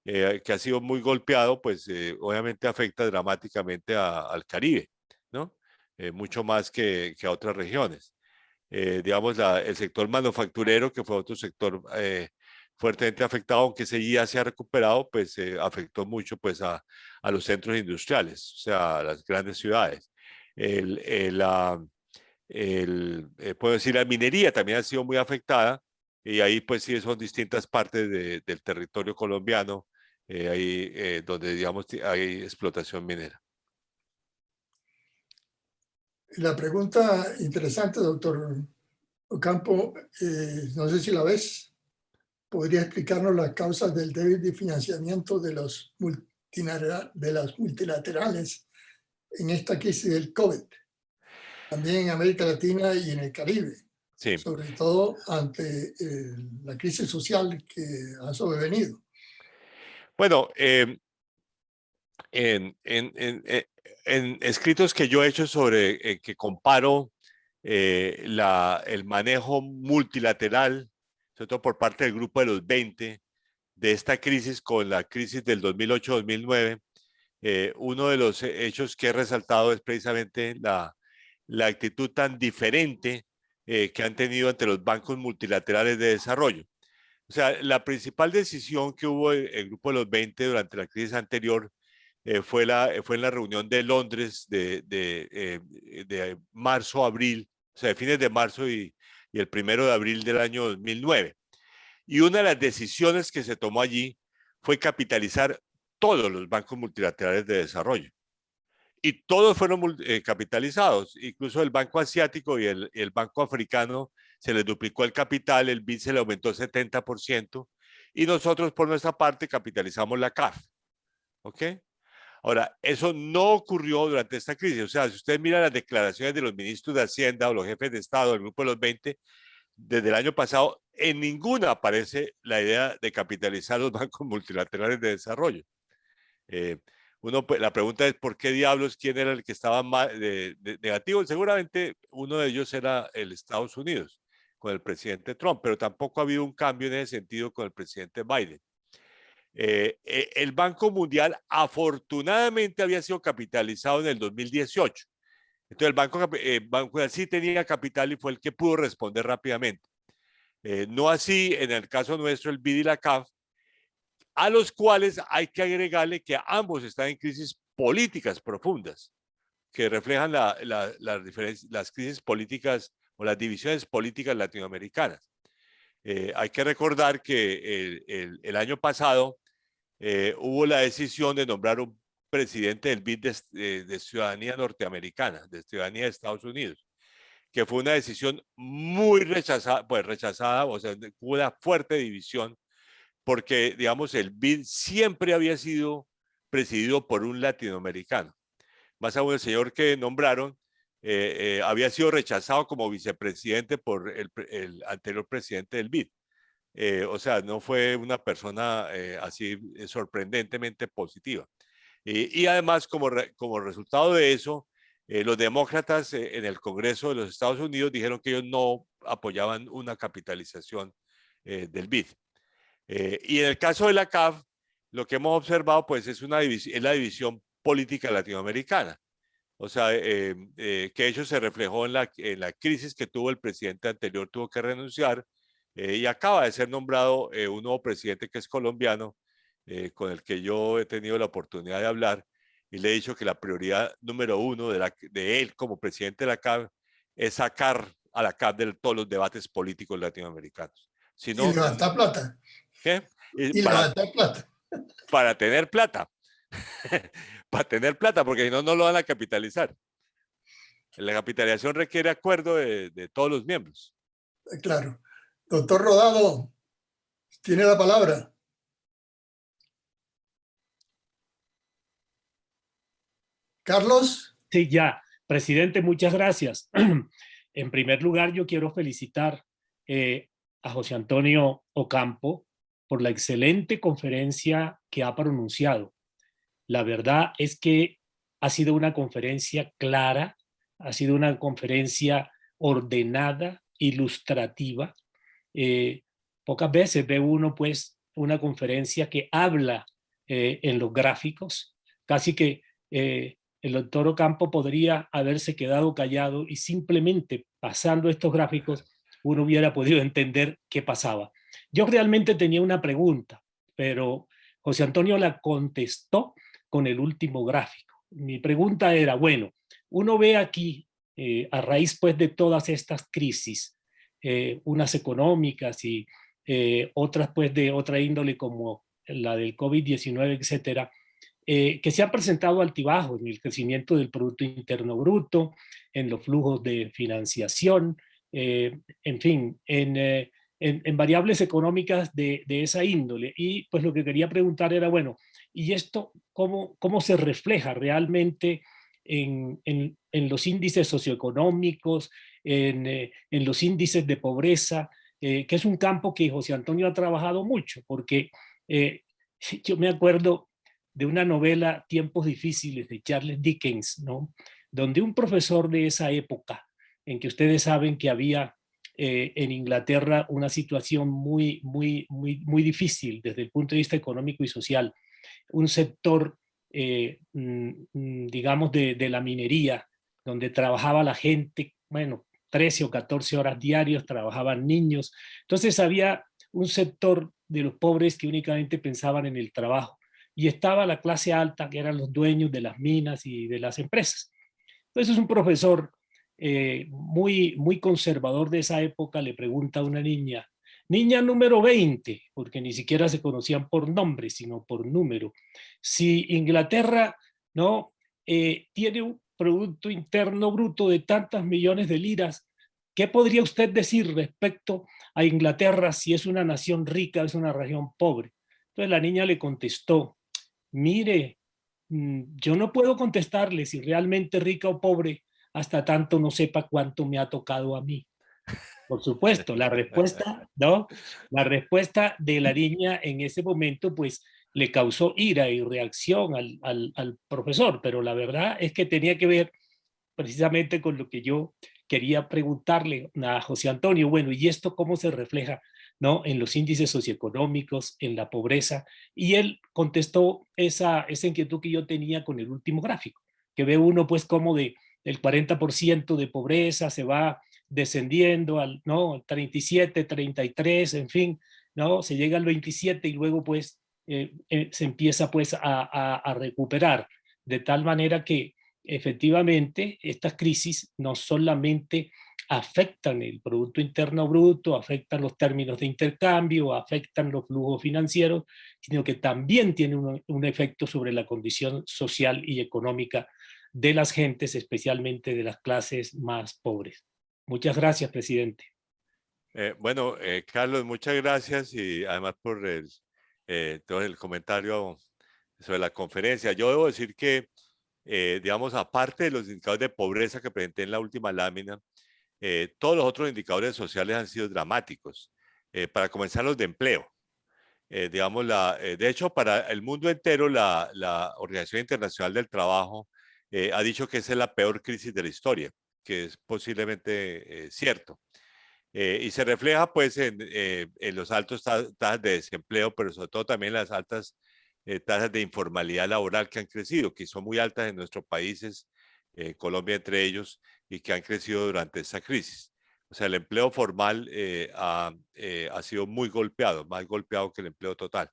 que ha sido muy golpeado, pues obviamente afecta dramáticamente al Caribe, ¿no? Mucho más que a otras regiones. Digamos, el sector manufacturero, que fue otro sector fuertemente afectado, aunque ese ya se ha recuperado, pues afectó mucho pues, a los centros industriales, o sea, a las grandes ciudades. Puedo decir, la minería también ha sido muy afectada, y ahí pues sí son distintas partes del territorio colombiano, ahí donde digamos hay explotación minera. La pregunta interesante, doctor Ocampo, no sé si la ves, ¿podría explicarnos las causas del débil de financiamiento de las multilaterales en esta crisis del COVID? También en América Latina y en el Caribe, Sí. sobre todo ante la crisis social que ha sobrevenido. Bueno, en escritos que yo he hecho sobre que comparo el manejo multilateral, sobre todo por parte del grupo de los 20, de esta crisis con la crisis del 2008-2009, uno de los hechos que he resaltado es precisamente la actitud tan diferente que han tenido ante los bancos multilaterales de desarrollo. O sea, la principal decisión que hubo el grupo de los 20 durante la crisis anterior fue en la reunión de Londres de marzo, abril, o sea, de fines de marzo y el 1 de abril del año 2009. Y una de las decisiones que se tomó allí fue capitalizar todos los bancos multilaterales de desarrollo. Y todos fueron capitalizados, incluso el Banco Asiático y el Banco Africano se les duplicó el capital, el BID se le aumentó 70%, y nosotros por nuestra parte capitalizamos la CAF. ¿Ok? Ahora, eso no ocurrió durante esta crisis. O sea, si usted mira las declaraciones de los ministros de Hacienda o los jefes de Estado del grupo de los 20, desde el año pasado, en ninguna aparece la idea de capitalizar los bancos multilaterales de desarrollo. La pregunta es, ¿por qué diablos? ¿Quién era el que estaba negativo? Seguramente uno de ellos era el Estados Unidos, con el presidente Trump, pero tampoco ha habido un cambio en ese sentido con el presidente Biden. El Banco Mundial afortunadamente había sido capitalizado en el 2018. Entonces el Banco Mundial sí tenía capital y fue el que pudo responder rápidamente. No así en el caso nuestro el BID y la CAF, a los cuales hay que agregarle que ambos están en crisis políticas profundas, que reflejan las crisis políticas o las divisiones políticas latinoamericanas. Hay que recordar que el año pasado hubo la decisión de nombrar un presidente del BID de ciudadanía norteamericana, de ciudadanía de Estados Unidos, que fue una decisión muy rechazada, o sea, hubo una fuerte división, porque, digamos, el BID siempre había sido presidido por un latinoamericano. Más aún, el señor que nombraron había sido rechazado como vicepresidente por el anterior presidente del BID. O sea, no fue una persona así sorprendentemente positiva. Y además, como resultado de eso, los demócratas en el Congreso de los Estados Unidos dijeron que ellos no apoyaban una capitalización del BID. Y en el caso de la CAF, lo que hemos observado pues es la división política latinoamericana. O sea, que eso se reflejó en la crisis que tuvo el presidente anterior, tuvo que renunciar, y acaba de ser nombrado un nuevo presidente que es colombiano, con el que yo he tenido la oportunidad de hablar, y le he dicho que la prioridad número uno de él como presidente de la CAF es sacar a la CAF de todos los debates políticos latinoamericanos. Si no, y levantar plata. ¿qué? Y levantar plata. Para tener plata. Para tener plata, porque si no, no lo van a capitalizar. La capitalización requiere acuerdo de todos los miembros. Claro. Doctor Rodado, tiene la palabra. Carlos. Sí, ya. Presidente, muchas gracias. En primer lugar, yo quiero felicitar a José Antonio Ocampo por la excelente conferencia que ha pronunciado. La verdad es que ha sido una conferencia clara, ha sido una conferencia ordenada, ilustrativa. Pocas veces ve uno pues una conferencia que habla en los gráficos, casi que el doctor Ocampo podría haberse quedado callado y simplemente pasando estos gráficos uno hubiera podido entender qué pasaba. Yo realmente tenía una pregunta, pero José Antonio la contestó con el último gráfico. Mi pregunta era, bueno, uno ve aquí, a raíz pues de todas estas crisis, unas económicas y otras pues de otra índole como la del COVID-19, etcétera, que se han presentado altibajos en el crecimiento del Producto Interno Bruto, en los flujos de financiación, en fin, en variables económicas de esa índole. Y pues lo que quería preguntar era, bueno, ¿y esto cómo se refleja realmente en los índices socioeconómicos, en los índices de pobreza, que es un campo que José Antonio ha trabajado mucho, porque yo me acuerdo de una novela, Tiempos difíciles, de Charles Dickens, ¿no? Donde un profesor de esa época, en que ustedes saben que había en Inglaterra una situación muy difícil desde el punto de vista económico y social, un sector, digamos, de la minería, donde trabajaba la gente, bueno, 13 o 14 horas diarias, trabajaban niños. Entonces había un sector de los pobres que únicamente pensaban en el trabajo. Y estaba la clase alta, que eran los dueños de las minas y de las empresas. Entonces un profesor muy conservador de esa época le pregunta a una niña, niña número 20, porque ni siquiera se conocían por nombre, sino por número, si Inglaterra no tiene un Producto Interno Bruto de tantas millones de liras, ¿qué podría usted decir respecto a Inglaterra si es una nación rica, es una región pobre? Entonces la niña le contestó, mire, yo no puedo contestarle si realmente rica o pobre hasta tanto no sepa cuánto me ha tocado a mí. Por supuesto, la respuesta, ¿no? La respuesta de la niña en ese momento, pues, le causó ira y reacción al profesor, pero la verdad es que tenía que ver precisamente con lo que yo quería preguntarle a José Antonio. Bueno, ¿y esto cómo se refleja, no, en los índices socioeconómicos, en la pobreza? Y él contestó esa inquietud que yo tenía con el último gráfico, que ve uno pues como del 40% de pobreza se va descendiendo al, ¿no?, 37, 33, en fin, ¿no? Se llega al 27 y luego pues se empieza pues a recuperar, de tal manera que efectivamente estas crisis no solamente afectan el Producto Interno Bruto, afectan los términos de intercambio, afectan los flujos financieros, sino que también tienen un efecto sobre la condición social y económica de las gentes, especialmente de las clases más pobres. Muchas gracias, presidente. Bueno, Carlos, muchas gracias y además por todo el comentario sobre la conferencia. Yo debo decir que, digamos, aparte de los indicadores de pobreza que presenté en la última lámina, todos los otros indicadores sociales han sido dramáticos. Para comenzar, los de empleo. Digamos, de hecho, para el mundo entero, la Organización Internacional del Trabajo ha dicho que esa es la peor crisis de la historia, que es posiblemente cierto. Y se refleja pues en los altos tasas de desempleo, pero sobre todo también las altas tasas de informalidad laboral que han crecido, que son muy altas en nuestros países, Colombia entre ellos, y que han crecido durante esta crisis. O sea, el empleo formal ha sido muy golpeado, más golpeado que el empleo total.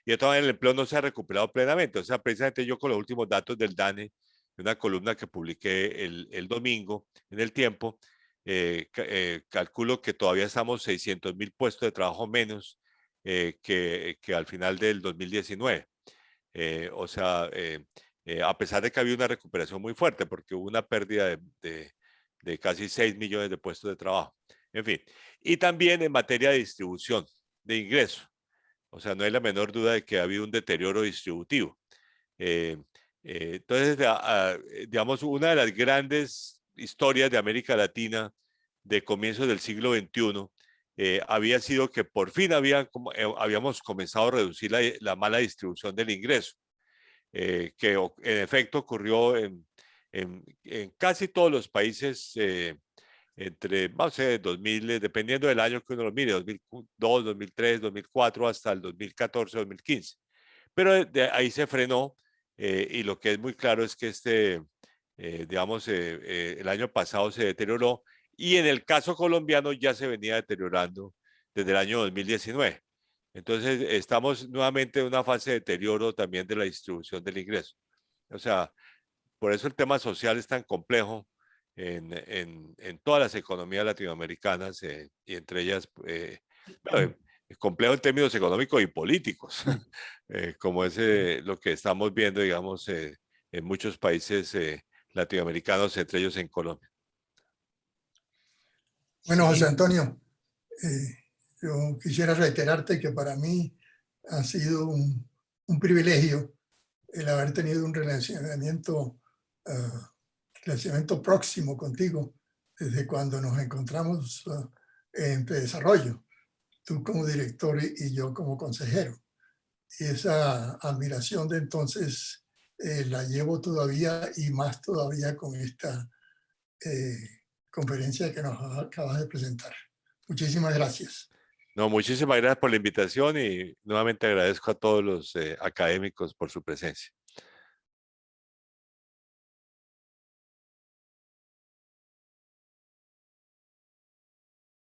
Y todavía el empleo no se ha recuperado plenamente. O sea, precisamente yo con los últimos datos del DANE, una columna que publiqué el domingo en El Tiempo, calculo que todavía estamos 600.000 puestos de trabajo menos que al final del 2019. O sea, a pesar de que había una recuperación muy fuerte, porque hubo una pérdida de casi 6 millones de puestos de trabajo. En fin, y también en materia de distribución de ingresos. O sea, no hay la menor duda de que ha habido un deterioro distributivo. Entonces, digamos, una de las grandes historias de América Latina de comienzos del siglo XXI había sido que por fin habíamos comenzado a reducir la mala distribución del ingreso, que en efecto ocurrió en casi todos los países, entre, vamos a decir, 2000, dependiendo del año que uno lo mire, 2002, 2003, 2004, hasta el 2014, 2015. Pero ahí se frenó, y lo que es muy claro es que digamos, el año pasado se deterioró, y en el caso colombiano ya se venía deteriorando desde el año 2019. Entonces, estamos nuevamente en una fase de deterioro también de la distribución del ingreso. O sea, por eso el tema social es tan complejo en todas las economías latinoamericanas, y entre ellas, bueno, es complejo en términos económicos y políticos, como es lo que estamos viendo, digamos, en muchos países latinoamericanos, entre ellos en Colombia. Bueno, Sí. José Antonio, yo quisiera reiterarte que para mí ha sido un privilegio el haber tenido un relacionamiento próximo contigo desde cuando nos encontramos en Desarrollo, tú como director y yo como consejero. Y esa admiración de entonces la llevo todavía, y más todavía con esta conferencia que nos acabas de presentar. Muchísimas gracias. No, muchísimas gracias por la invitación, y nuevamente agradezco a todos los académicos por su presencia.